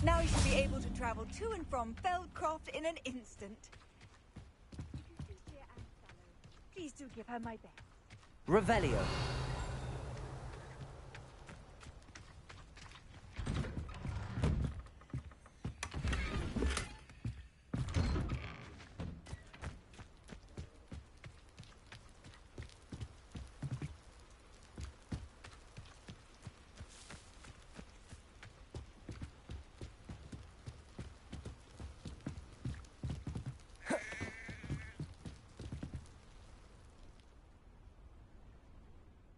Now we should be able to travel to and from Feldcroft in an instant. Please do give her my best. Revelio.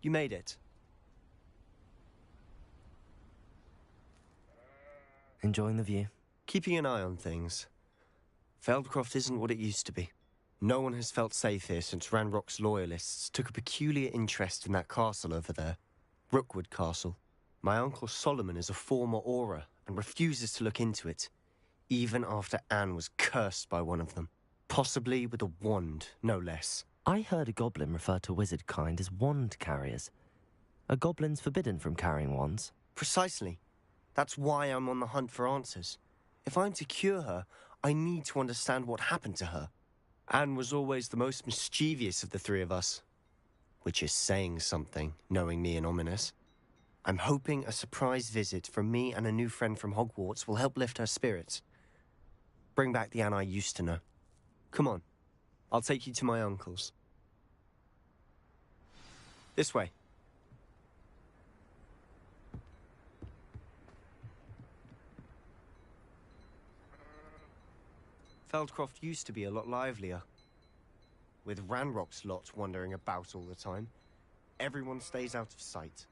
You made it. Enjoying the view? Keeping an eye on things. Feldcroft isn't what it used to be. No one has felt safe here since Ranrock's loyalists took a peculiar interest in that castle over there. Rookwood Castle. My uncle Solomon is a former Auror and refuses to look into it, even after Anne was cursed by one of them. Possibly with a wand, no less. I heard a goblin refer to wizard kind as wand carriers. Are goblins forbidden from carrying wands? Precisely. That's why I'm on the hunt for answers. If I'm to cure her, I need to understand what happened to her. Anne was always the most mischievous of the three of us. Which is saying something, knowing me and ominous. I'm hoping a surprise visit from me and a new friend from Hogwarts will help lift her spirits. Bring back the Anne I used to know. Come on. I'll take you to my uncle's. This way. Feldcroft used to be a lot livelier. With Ranrock's lot wandering about all the time, everyone stays out of sight.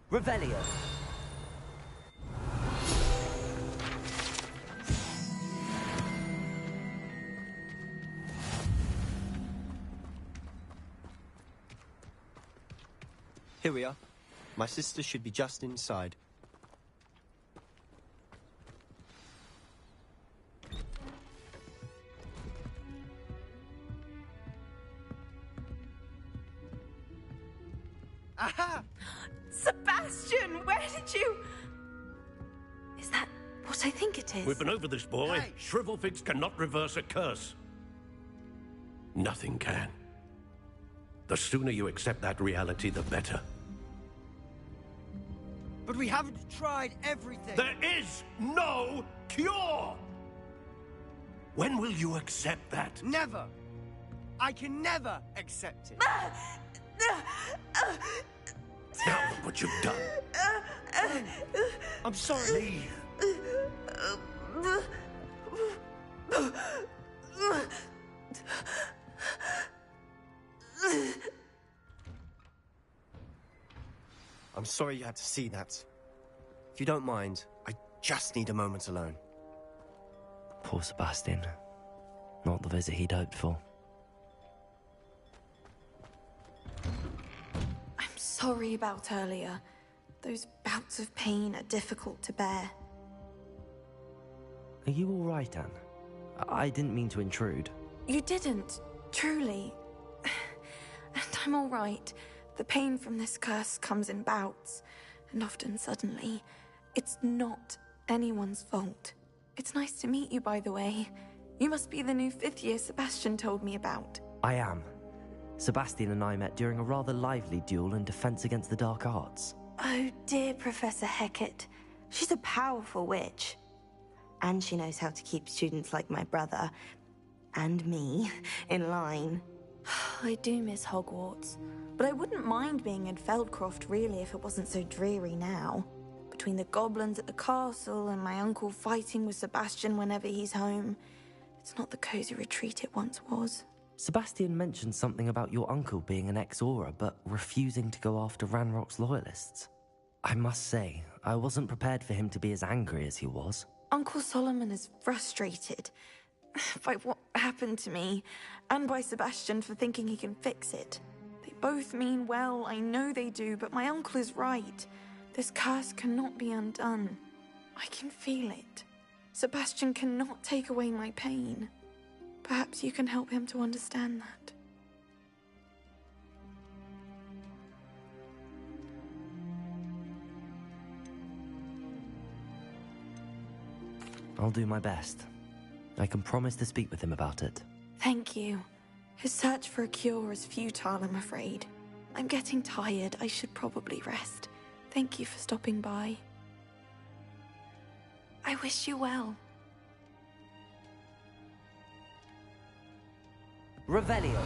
Revelio. Here we are. My sister should be just inside. Aha! Sebastian, where did you... Is that what I think it is? We've been over this, boy. Hey. Shrivelfigs cannot reverse a curse. Nothing can. The sooner you accept that reality, the better. But we haven't tried everything. There is no cure! When will you accept that? Never. I can never accept it. Now look what you've done. I'm sorry. Leave. I'm sorry you had to see that. If you don't mind, I just need a moment alone. Poor Sebastian. Not the visit he'd hoped for. I'm sorry about earlier. Those bouts of pain are difficult to bear. Are you all right, Anne? I didn't mean to intrude. You didn't, truly. And I'm all right. The pain from this curse comes in bouts, and often suddenly. It's not anyone's fault. It's nice to meet you, by the way. You must be the new 5th year Sebastian told me about. I am. Sebastian and I met during a rather lively duel in defense against the dark arts. Oh, dear Professor Hecat. She's a powerful witch. And she knows how to keep students like my brother, and me, in line. I do miss Hogwarts, but I wouldn't mind being in Feldcroft, really, if it wasn't so dreary now. Between the goblins at the castle and my uncle fighting with Sebastian whenever he's home, it's not the cozy retreat it once was. Sebastian mentioned something about your uncle being an ex-Auror, but refusing to go after Ranrock's loyalists. I must say, I wasn't prepared for him to be as angry as he was. Uncle Solomon is frustrated by what happened to me, and by Sebastian for thinking he can fix it. They both mean well, I know they do, but my uncle is right. This curse cannot be undone. I can feel it. Sebastian cannot take away my pain. Perhaps you can help him to understand that. I'll do my best. I can promise to speak with him about it. Thank you. His search for a cure is futile, I'm afraid. I'm getting tired. I should probably rest. Thank you for stopping by. I wish you well. Revelio.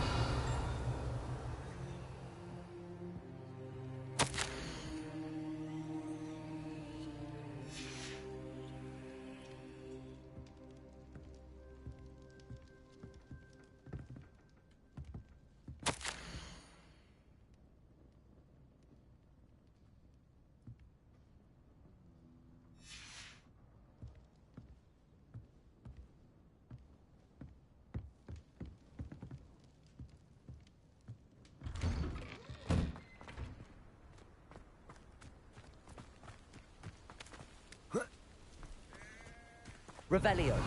Revelio.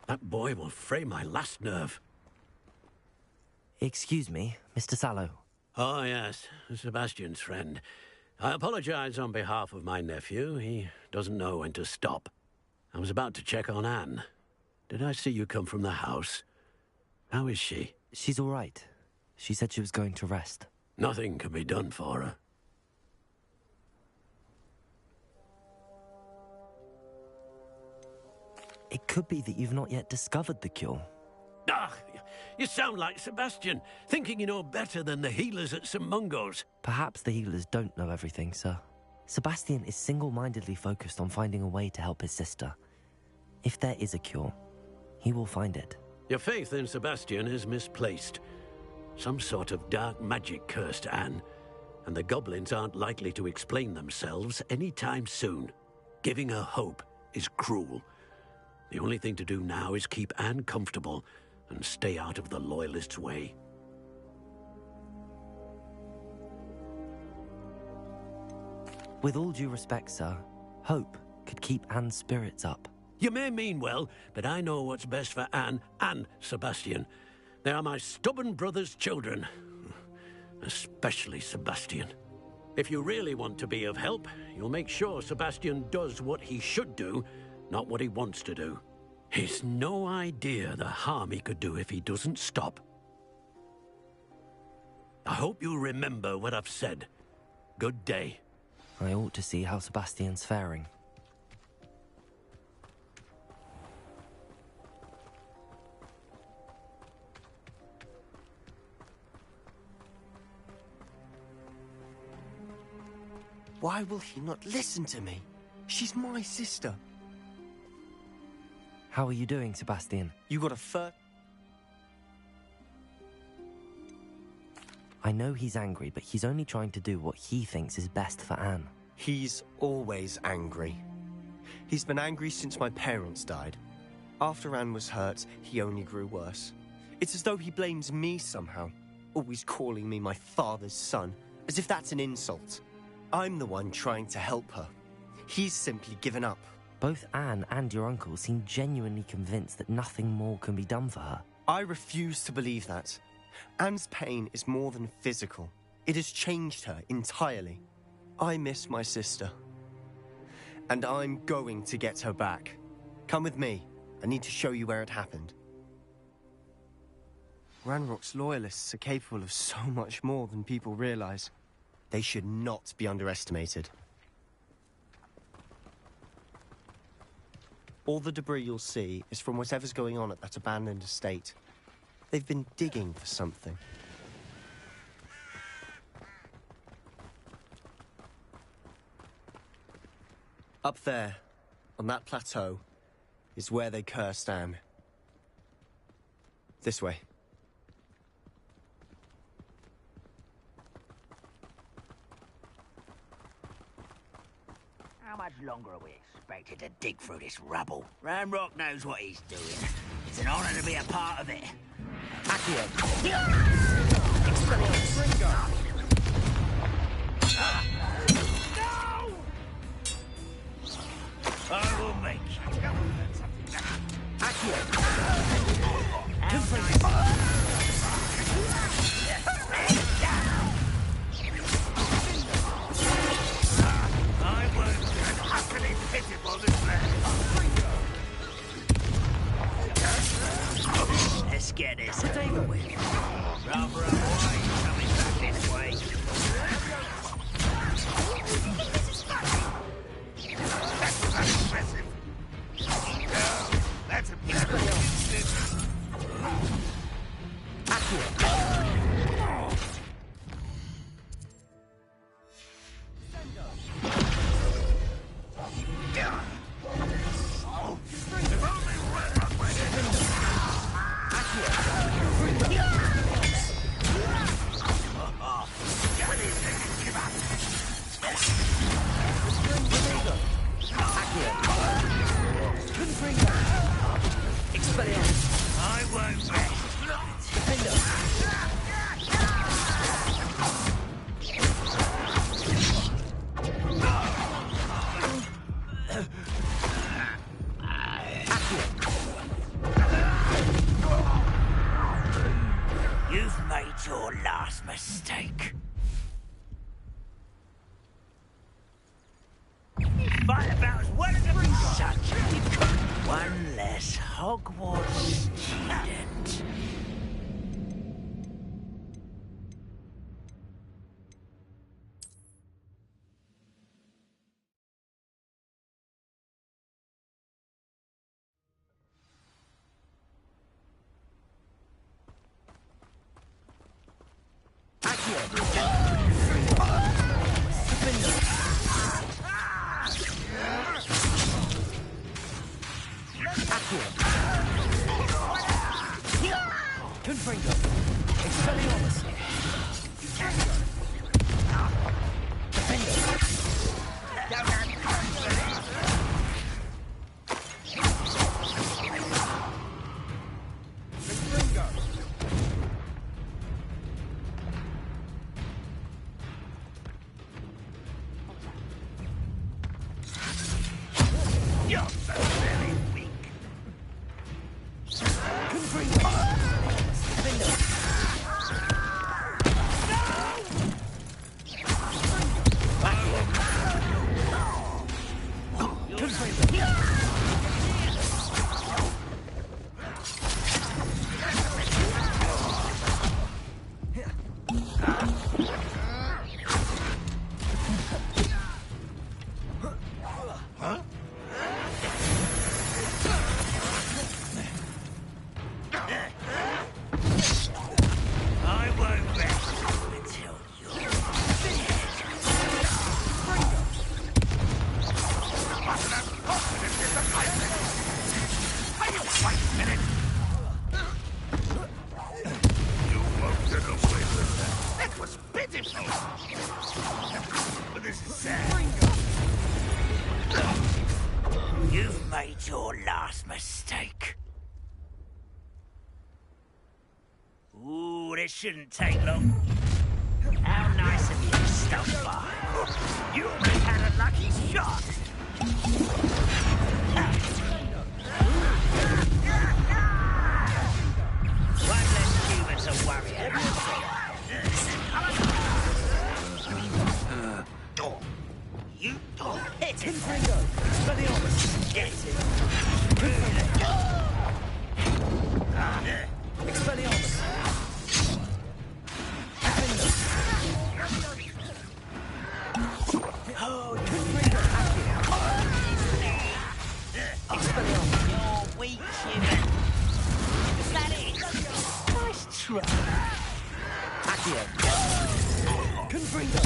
That boy will fray my last nerve. Excuse me, Mr. Sallow. Oh, yes, Sebastian's friend. I apologize on behalf of my nephew. He doesn't know when to stop. I was about to check on Anne. Did I see you come from the house? How is she? She's all right. She said she was going to rest. Nothing can be done for her. It could be that you've not yet discovered the cure. Ah, you sound like Sebastian, thinking you know better than the healers at St. Mungo's. Perhaps the healers don't know everything, sir. Sebastian is single-mindedly focused on finding a way to help his sister. If there is a cure, he will find it. Your faith in Sebastian is misplaced. Some sort of dark magic cursed Anne, and the goblins aren't likely to explain themselves anytime soon. Giving her hope is cruel. The only thing to do now is keep Anne comfortable and stay out of the Loyalists' way. With all due respect, sir, hope could keep Anne's spirits up. You may mean well, but I know what's best for Anne and Sebastian. They are my stubborn brother's children. Especially Sebastian. If you really want to be of help, you'll make sure Sebastian does what he should do, not what he wants to do. He's no idea the harm he could do if he doesn't stop. I hope you'll remember what I've said. Good day. I ought to see how Sebastian's faring. Why will he not listen to me? She's my sister. How are you doing, Sebastian? You got a fur? I know he's angry, but he's only trying to do what he thinks is best for Anne. He's always angry. He's been angry since my parents died. After Anne was hurt, he only grew worse. It's as though he blames me somehow, always calling me my father's son, as if that's an insult. I'm the one trying to help her. He's simply given up. Both Anne and your uncle seem genuinely convinced that nothing more can be done for her. I refuse to believe that. Anne's pain is more than physical. It has changed her entirely. I miss my sister. And I'm going to get her back. Come with me. I need to show you where it happened. Ranrock's loyalists are capable of so much more than people realize. They should not be underestimated. All the debris you'll see is from whatever's going on at that abandoned estate. They've been digging for something. Up there, on that plateau, is where they cursed Anne. This way. much longer are we expected to dig through this rubble? Ramrock knows what he's doing. It's an honor to be a part of it. Accio. No! I will make you. Accio. I won't be utterly pitiful this man. Let's get this over with. Rather avoid coming back this way. That's impressive. No, that's impressive. I won't You've made your last mistake. You fight about as well as a such. One less Hogwarts student. You're so very weak. You've made your last mistake. Ooh, this shouldn't take long. How nice of you to stop by. You already had a lucky shot. One less human to worry about. You hit it. Get it. Expelliarmus. Oh, you're weak, human. Is that it? Nice try. Accio. Confringo.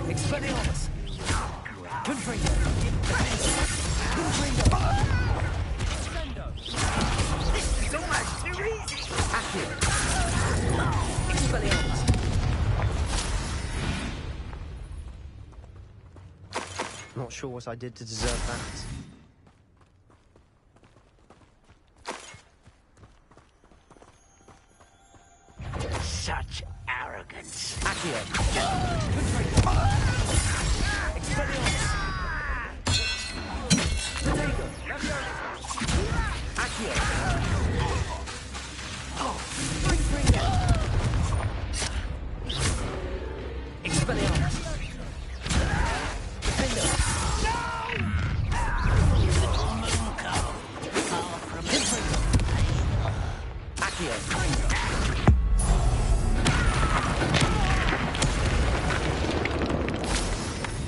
Expelliarmus. Confringo. Confringo. This is almost too easy. Accio. Not sure what I did to deserve that. Such arrogance.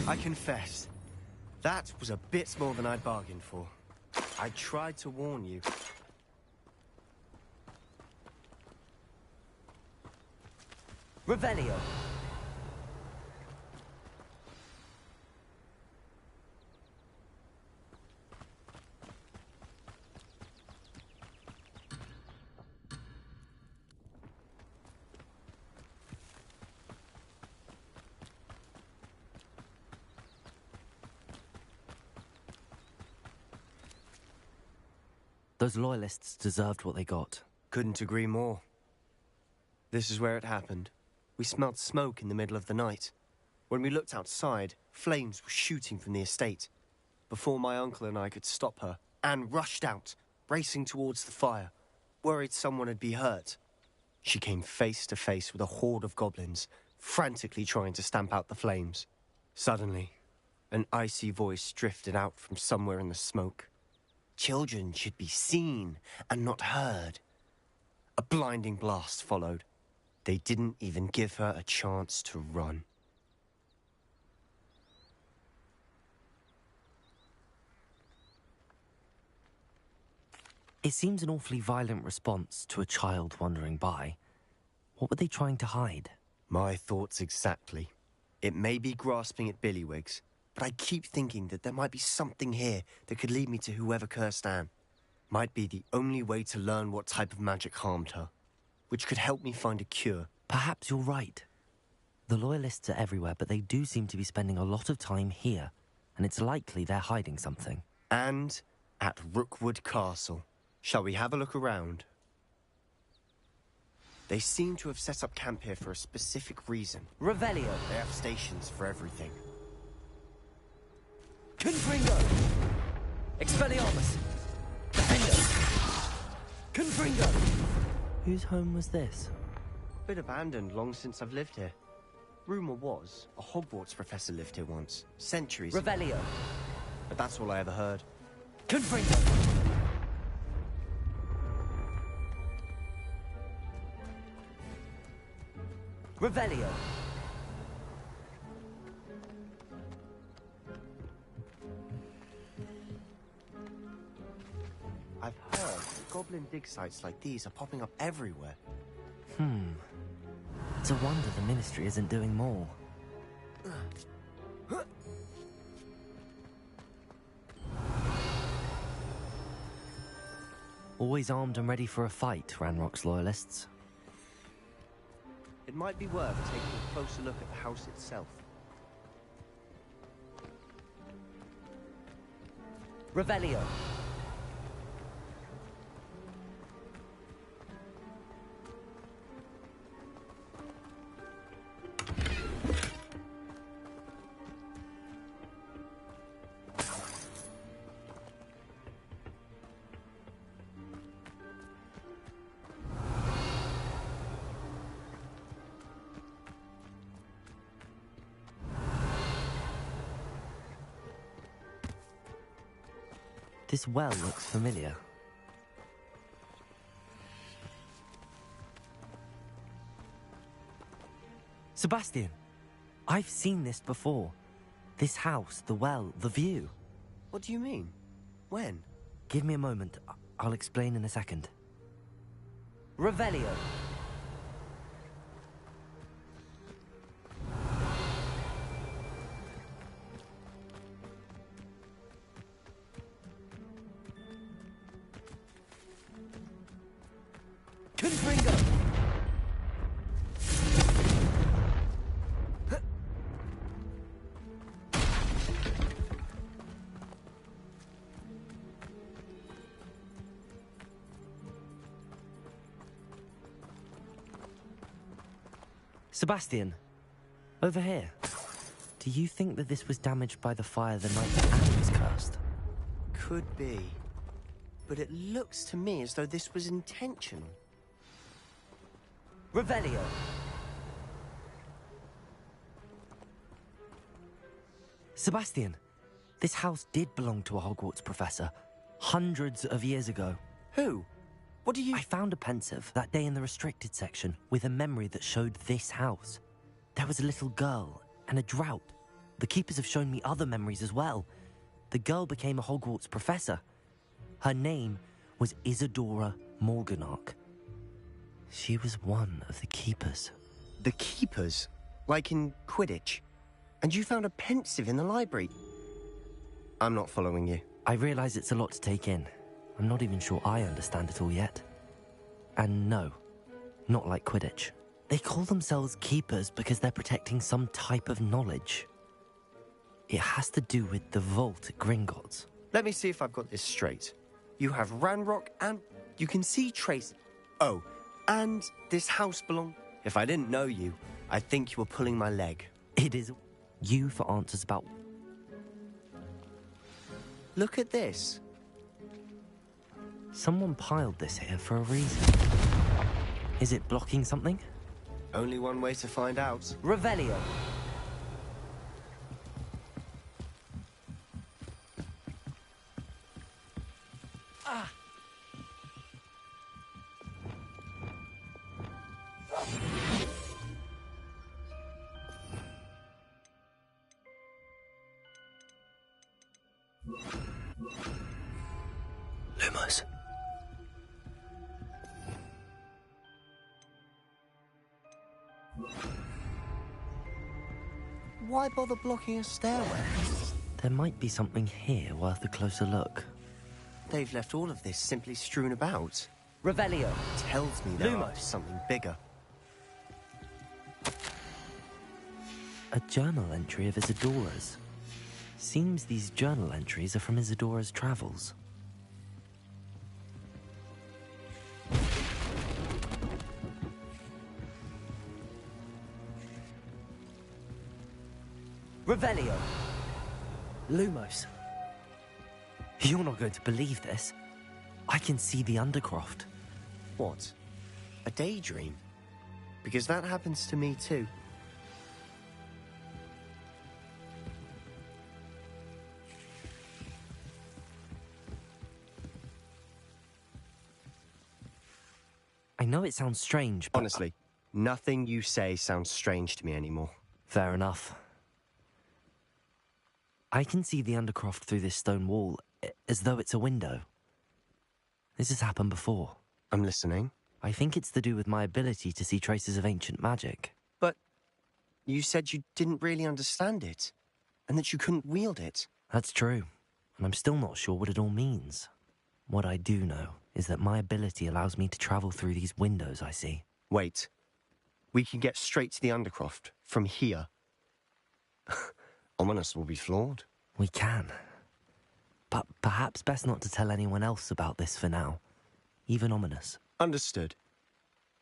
I confess, that was a bit more than I'd bargained for. I tried to warn you. Revelio. Those loyalists deserved what they got. Couldn't agree more. This is where it happened. We smelled smoke in the middle of the night. When we looked outside, flames were shooting from the estate. Before my uncle and I could stop her, Anne rushed out, racing towards the fire, worried someone had been hurt. She came face to face with a horde of goblins, frantically trying to stamp out the flames. Suddenly, an icy voice drifted out from somewhere in the smoke. Children should be seen and not heard. A blinding blast followed. They didn't even give her a chance to run. It seems an awfully violent response to a child wandering by. What were they trying to hide? My thoughts exactly. It may be grasping at billywhigs, but I keep thinking that there might be something here that could lead me to whoever cursed Anne. Might be the only way to learn what type of magic harmed her, which could help me find a cure. Perhaps you're right. The Loyalists are everywhere, but they do seem to be spending a lot of time here, and it's likely they're hiding something. And at Rookwood Castle. Shall we have a look around? They seem to have set up camp here for a specific reason. Revelio. They have stations for everything. Confringo! Expelliarmus! Defendo! Confringo! Whose home was this? Been abandoned long since I've lived here. Rumour was, a Hogwarts professor lived here once, centuries ago. Revelio! But that's all I ever heard. Confringo! Revelio! I've heard goblin dig sites like these are popping up everywhere. It's a wonder the Ministry isn't doing more. Always armed and ready for a fight, Ranrock's Loyalists. It might be worth taking a closer look at the house itself. Revelio! This well looks familiar. Sebastian! I've seen this before. This house, the well, the view. What do you mean? When? Give me a moment. I'll explain in a second. Revelio! Confringo! Sebastian, over here. Do you think that this was damaged by the fire the night that Anne was cursed? Could be. But it looks to me as though this was intentional. Revelio. Sebastian, this house did belong to a Hogwarts professor, hundreds of years ago. Who? What do you... I found a pensive that day in the restricted section with a memory that showed this house. There was a little girl and a drought. The keepers have shown me other memories as well. The girl became a Hogwarts professor. Her name was Isadora Morganach. She was one of the keepers. The keepers? Like in Quidditch? And you found a pensive in the library? I'm not following you. I realize it's a lot to take in. I'm not even sure I understand it all yet. And no, not like Quidditch. They call themselves keepers because they're protecting some type of knowledge. It has to do with the vault at Gringotts. Let me see if I've got this straight. You have Ranrock and you can see Tracy. Oh, and this house belongs... If I didn't know you, I'd think you were pulling my leg. It is you for answers about... Look at this. Someone piled this here for a reason. Is it blocking something? Only one way to find out. Revelio. Lumos. Why bother blocking a stairway? There might be something here worth a closer look. They've left all of this simply strewn about. Revelio. Tells me they're up to something bigger. A journal entry of Isadora's. Seems these journal entries are from Isadora's travels. Revelio. Lumos. You're not going to believe this. I can see the Undercroft. What? A daydream? Because that happens to me too. I know it sounds strange, but... Honestly, nothing you say sounds strange to me anymore. Fair enough. I can see the Undercroft through this stone wall, as though it's a window. This has happened before. I'm listening. I think it's to do with my ability to see traces of ancient magic. But you said you didn't really understand it, and that you couldn't wield it. That's true, and I'm still not sure what it all means. What I do know is that my ability allows me to travel through these windows I see. Wait. We can get straight to the Undercroft from here. Ominous will be flawed. We can. But perhaps best not to tell anyone else about this for now. Even Ominous. Understood.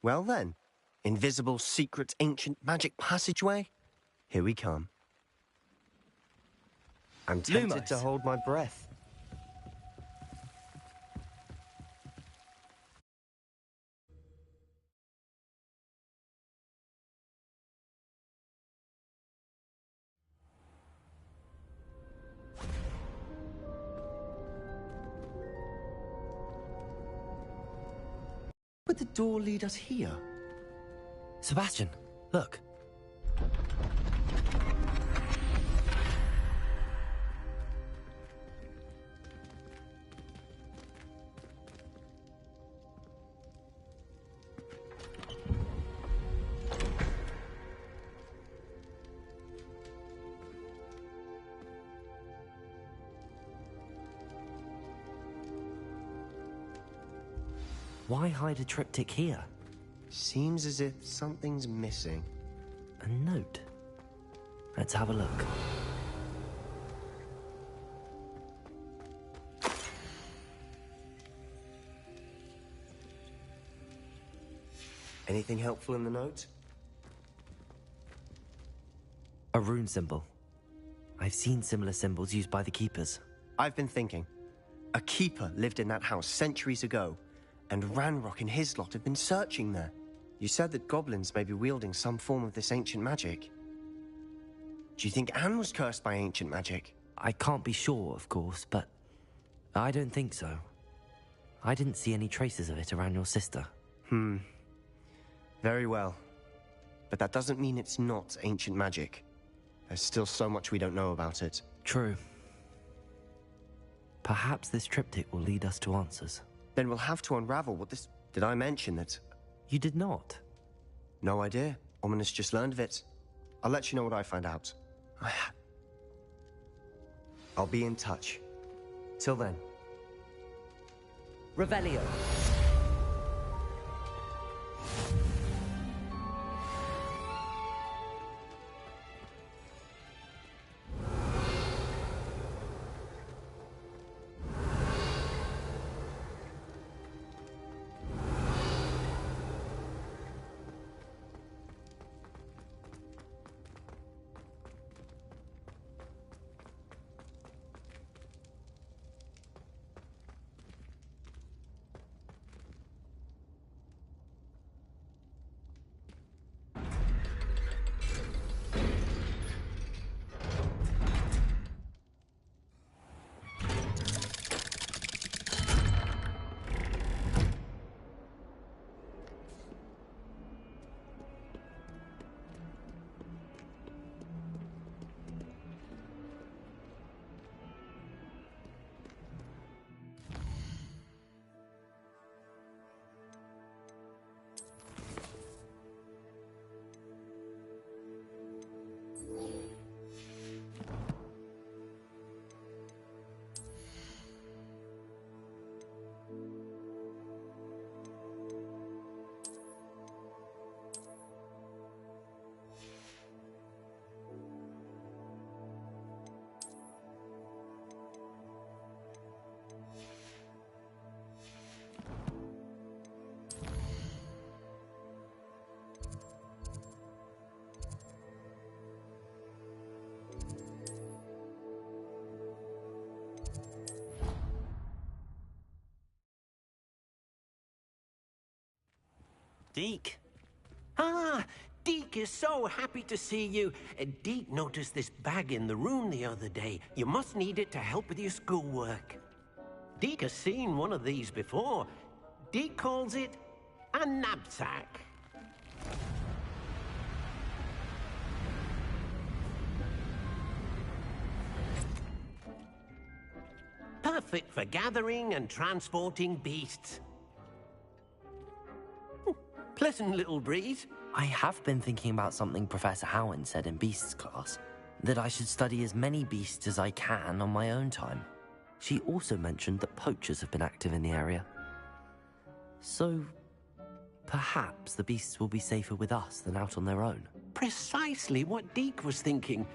Well then, invisible, secret, ancient magic passageway? Here we come. I'm tempted to hold my breath. Would the door lead us here? Sebastian, look. Why hide a triptych here? Seems as if something's missing. A note. Let's have a look. Anything helpful in the note? A rune symbol. I've seen similar symbols used by the keepers. I've been thinking. A keeper lived in that house centuries ago, and Ranrock and his lot have been searching there. You said that goblins may be wielding some form of this ancient magic. Do you think Anne was cursed by ancient magic? I can't be sure, of course, but I don't think so. I didn't see any traces of it around your sister. Very well. But that doesn't mean it's not ancient magic. There's still so much we don't know about it. True. Perhaps this triptych will lead us to answers. Then we'll have to unravel what this... Did I mention that? You did not. No idea. Ominous just learned of it. I'll let you know what I find out. I'll be in touch. Till then. Revelio. Deke. Ah, Deke is so happy to see you. Deke noticed this bag in the room the other day. You must need it to help with your schoolwork. Deke has seen one of these before. Deke calls it a knapsack. Perfect for gathering and transporting beasts. Pleasant little breeze. I have been thinking about something Professor Howard said in Beasts class, that I should study as many beasts as I can on my own time. She also mentioned that poachers have been active in the area. So, perhaps the beasts will be safer with us than out on their own. Precisely what Deke was thinking.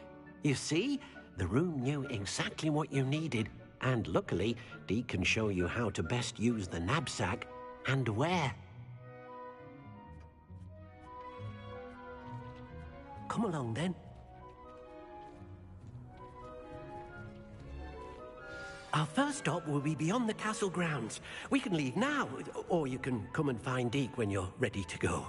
You see, the room knew exactly what you needed, and luckily, Deke can show you how to best use the knapsack and where. Come along, then. Our first stop will be beyond the castle grounds. We can leave now, or you can come and find Deke when you're ready to go.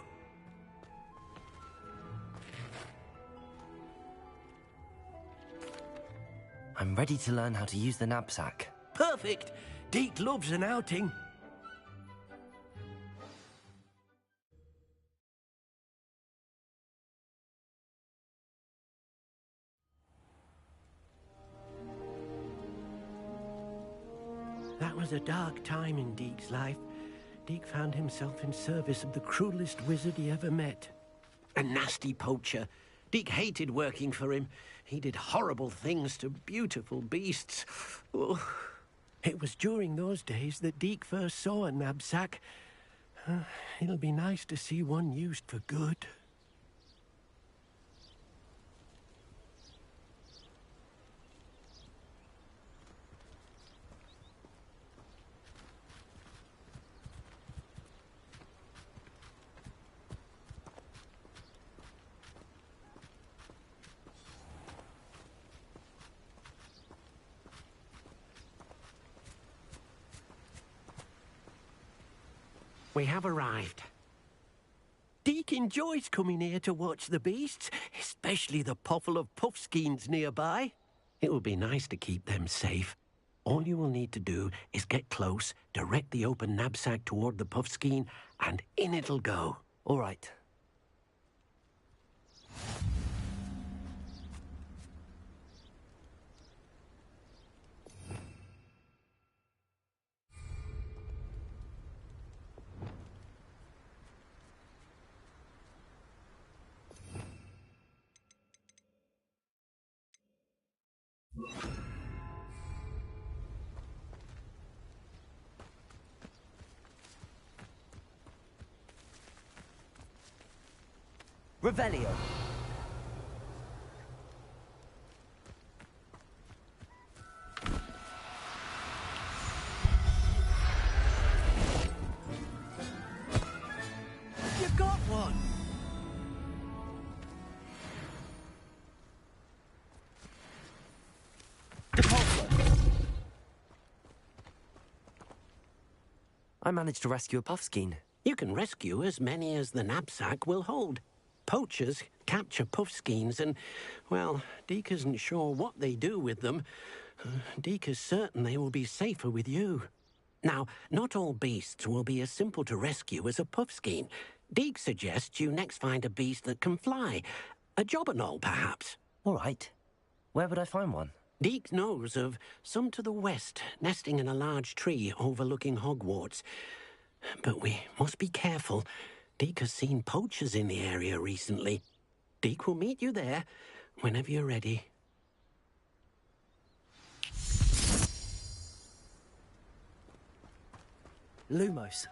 I'm ready to learn how to use the knapsack. Perfect! Deke loves an outing. That was a dark time in Deke's life. Deke found himself in service of the cruelest wizard he ever met. A nasty poacher. Deke hated working for him. He did horrible things to beautiful beasts. Oh. It was during those days that Deke first saw a knapsack. It'll be nice to see one used for good. we have arrived. Deke enjoys coming here to watch the beasts, especially the potful of puffskeins nearby. It will be nice to keep them safe. All you will need to do is get close, direct the open knapsack toward the puffskein, and in it'll go. All right. Revelio. You got one! I managed to rescue a puffskein. You can rescue as many as the knapsack will hold. Poachers capture puffskeins and, well, Deke isn't sure what they do with them. Deke is certain they will be safer with you. Now, not all beasts will be as simple to rescue as a puffskein. Deke suggests you next find a beast that can fly. A jobberknoll, perhaps. All right. Where would I find one? Deke knows of some to the west, nesting in a large tree overlooking Hogwarts. But we must be careful. Deke has seen poachers in the area recently. Deke will meet you there whenever you're ready. Lumos.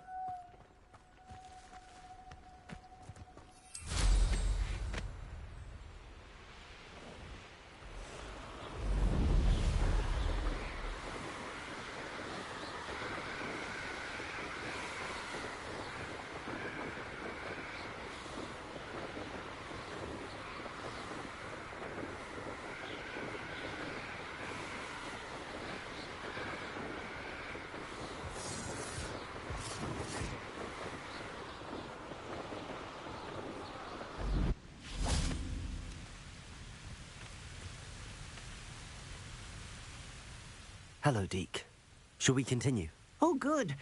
Hello, Deke. Shall we continue? Oh, good.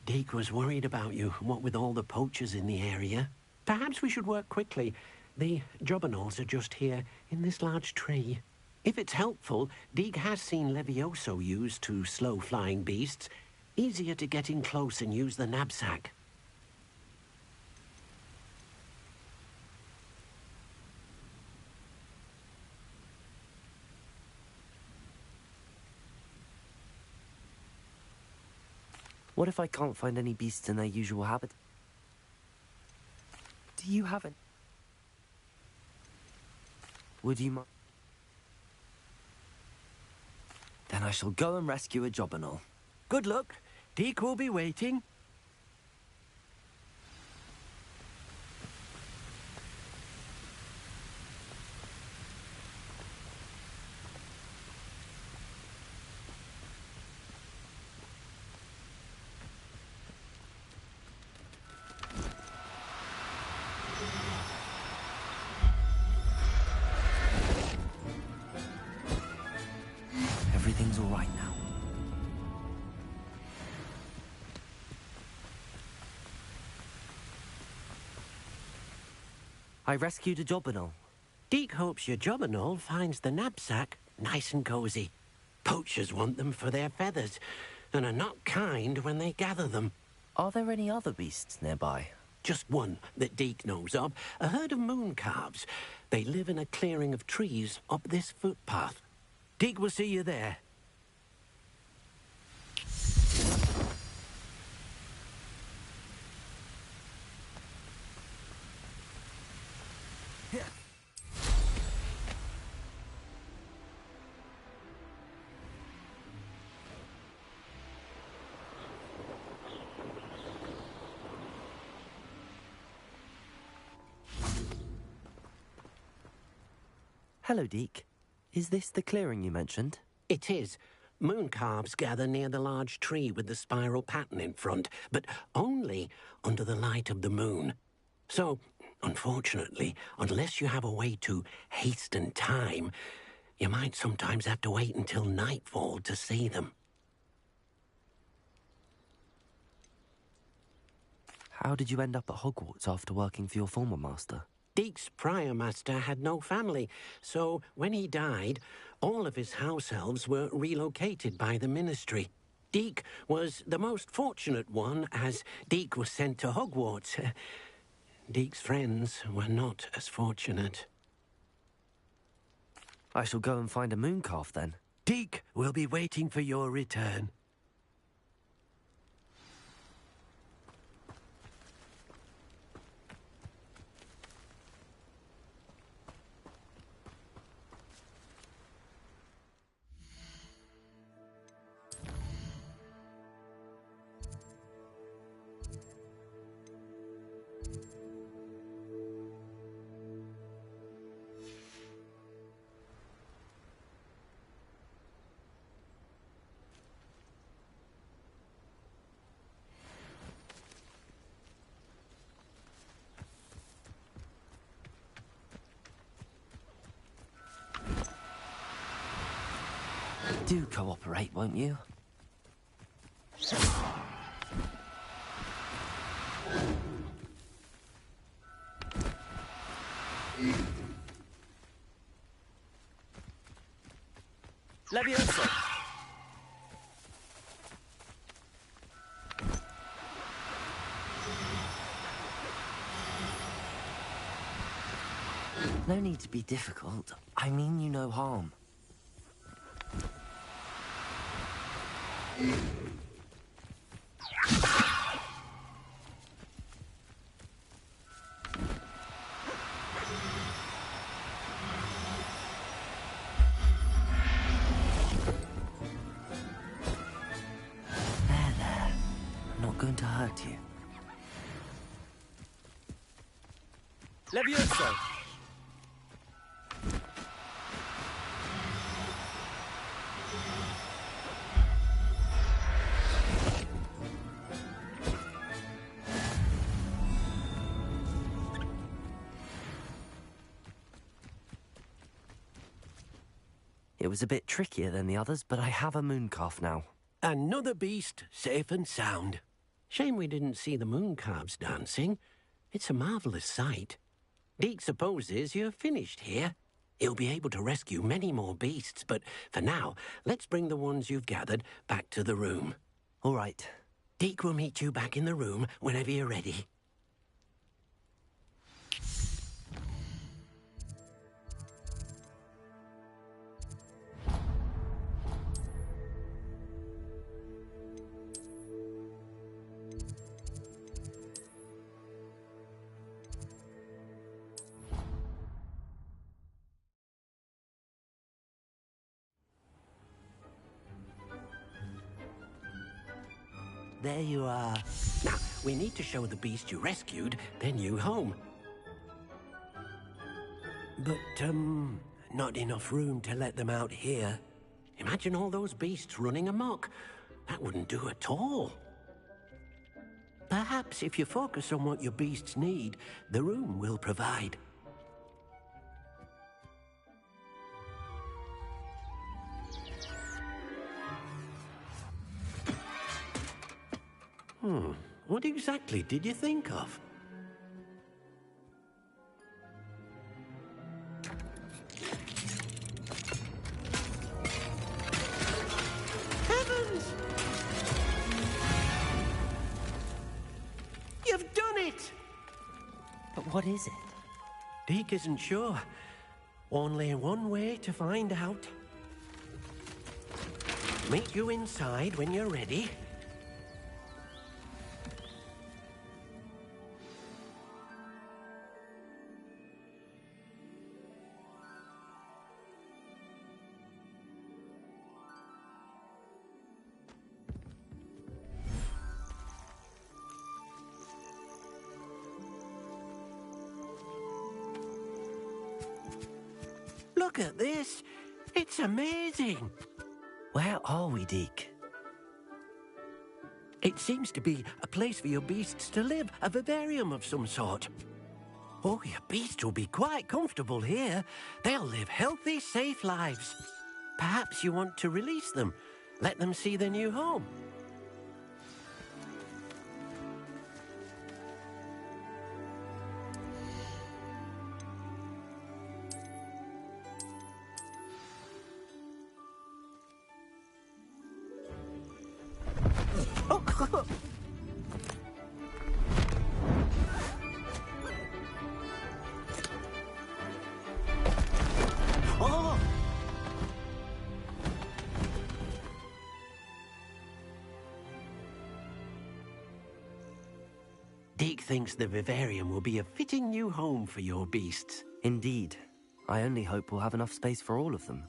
Deke was worried about you, what with all the poachers in the area. Perhaps we should work quickly. The jobberknolls are just here, in this large tree. If it's helpful, Deke has seen Levioso used to slow flying beasts. Easier to get in close and use the knapsack. What if I can't find any beasts in their usual habit? Do you have it? Would you mind? Then I shall go and rescue a jobberknoll. Good luck. Deke will be waiting. Everything's all right now. I rescued a jobberknoll. Deke hopes your jobberknoll finds the knapsack nice and cozy. Poachers want them for their feathers, and are not kind when they gather them. Are there any other beasts nearby? Just one that Deke knows of, a herd of moon calves. They live in a clearing of trees up this footpath. Deke will see you there. Hello, Deke. Is this the clearing you mentioned? It is. Moon calves gather near the large tree with the spiral pattern in front, but only under the light of the moon. So, unfortunately, unless you have a way to hasten time, you might sometimes have to wait until nightfall to see them. How did you end up at Hogwarts after working for your former master? Deek's prior master had no family, so when he died, all of his house elves were relocated by the ministry. Deek was the most fortunate one, as Deek was sent to Hogwarts. Deek's friends were not as fortunate. I shall go and find a moon calf then. Deek will be waiting for your return. Do cooperate, won't you? Levioso! No need to be difficult. I mean you no harm. There. I'm not going to hurt you. Levioso! It was a bit trickier than the others, but I have a moon calf now. Another beast, safe and sound. Shame we didn't see the moon calves dancing. It's a marvellous sight. Deek supposes you're finished here. He'll be able to rescue many more beasts, but for now, let's bring the ones you've gathered back to the room. All right. Deek will meet you back in the room whenever you're ready. There you are. Now, we need to show the beast you rescued their new home. But, not enough room to let them out here. Imagine all those beasts running amok. That wouldn't do at all. Perhaps if you focus on what your beasts need, the room will provide. What exactly did you think of? Heavens! You've done it! But what is it? Deek isn't sure. Only one way to find out. Meet you inside when you're ready. Look at this. It's amazing. Where are we, Deke? It seems to be a place for your beasts to live, a vivarium of some sort. Oh, your beasts will be quite comfortable here. They'll live healthy, safe lives. Perhaps you want to release them, let them see their new home. Deke thinks the vivarium will be a fitting new home for your beasts. Indeed. I only hope we'll have enough space for all of them.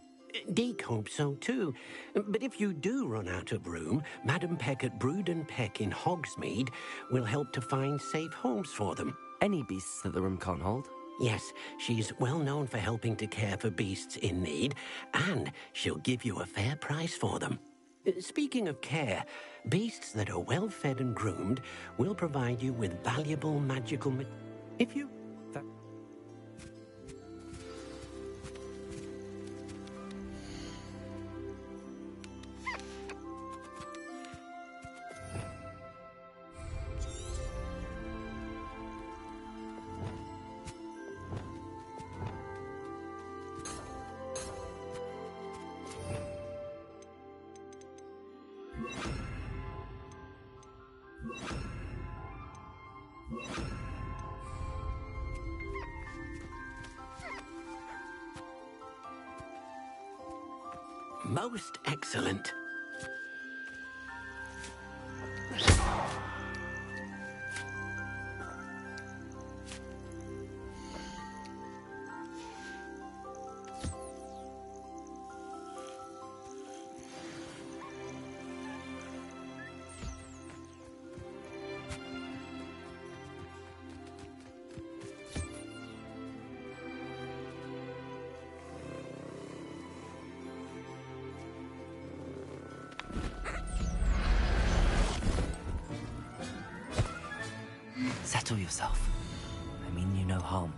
Deke hopes so too. But if you do run out of room, Madam Peck at Brood and Peck in Hogsmeade will help to find safe homes for them. Any beasts that the room can't hold? Yes, she's well known for helping to care for beasts in need, and she'll give you a fair price for them. Speaking of care, beasts that are well fed and groomed will provide you with valuable magical if you... Most excellent. Settle yourself. I mean you no harm.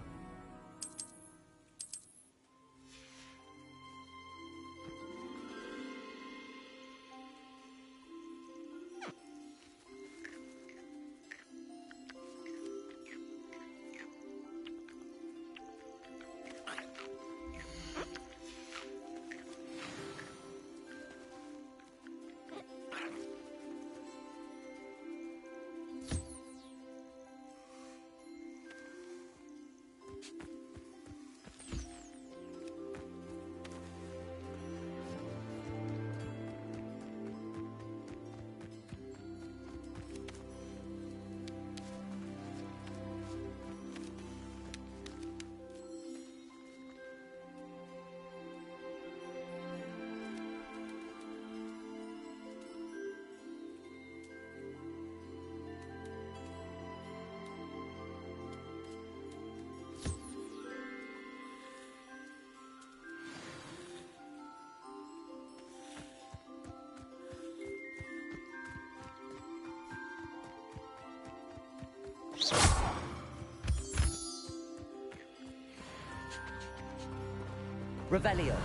Revelio.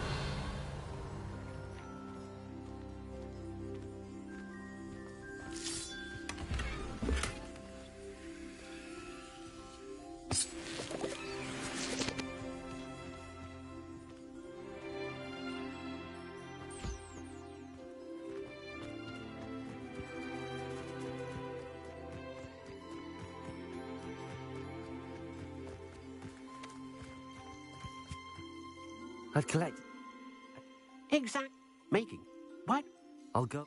I'd collect... Exact. Making. What? I'll go...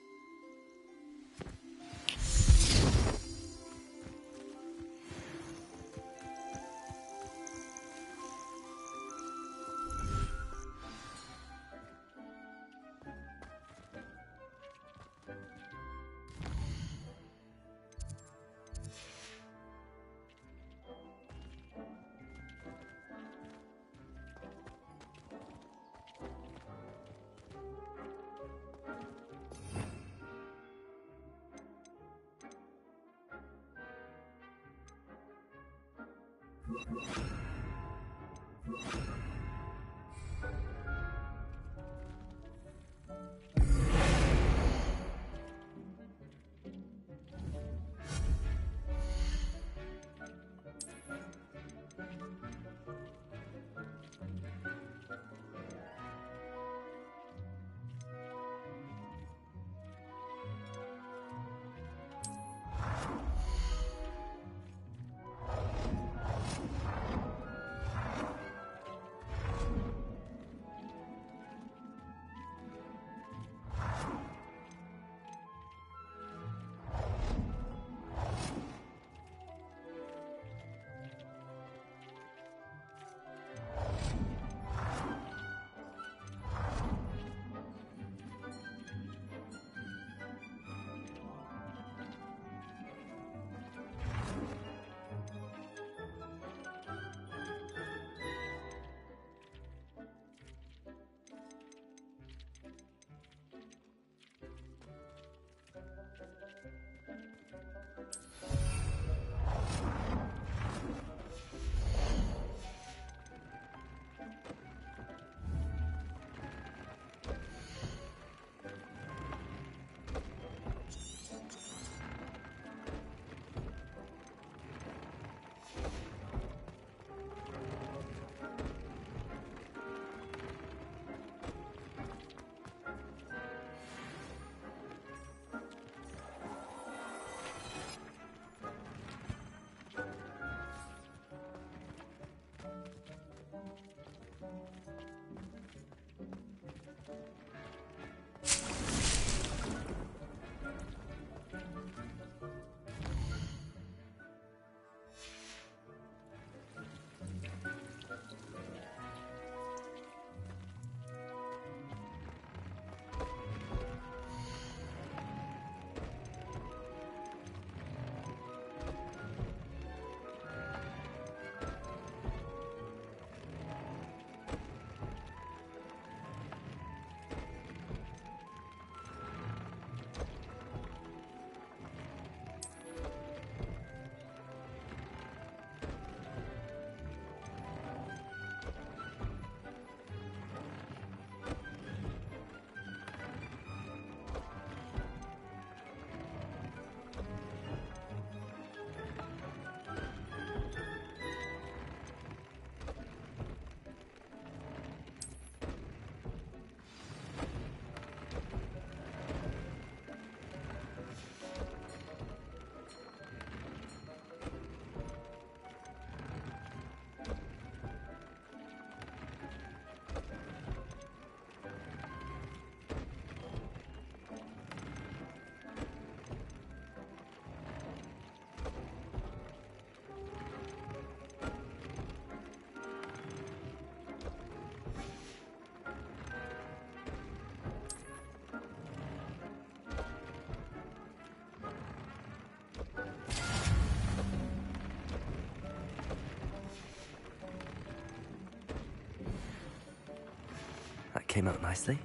Came out nicely.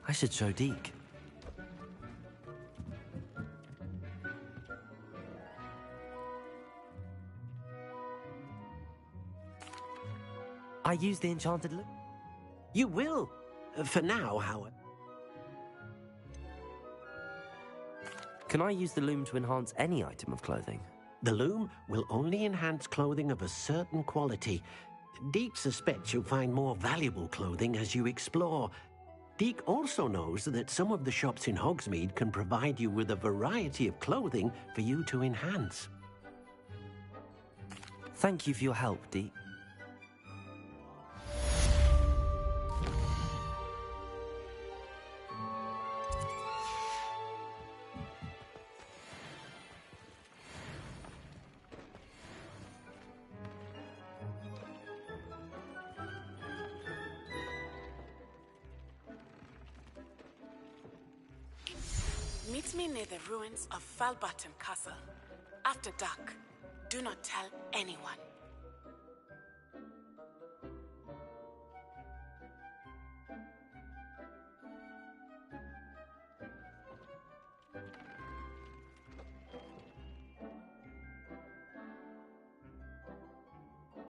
I should show Deke. I use the enchanted loom. You will. For now, Howard. Can I use the loom to enhance any item of clothing? The loom will only enhance clothing of a certain quality. Deke suspects you'll find more valuable clothing as you explore. Deke also knows that some of the shops in Hogsmeade can provide you with a variety of clothing for you to enhance. Thank you for your help, Deke. Meet me near the ruins of Falbutton Castle. After dark, do not tell anyone.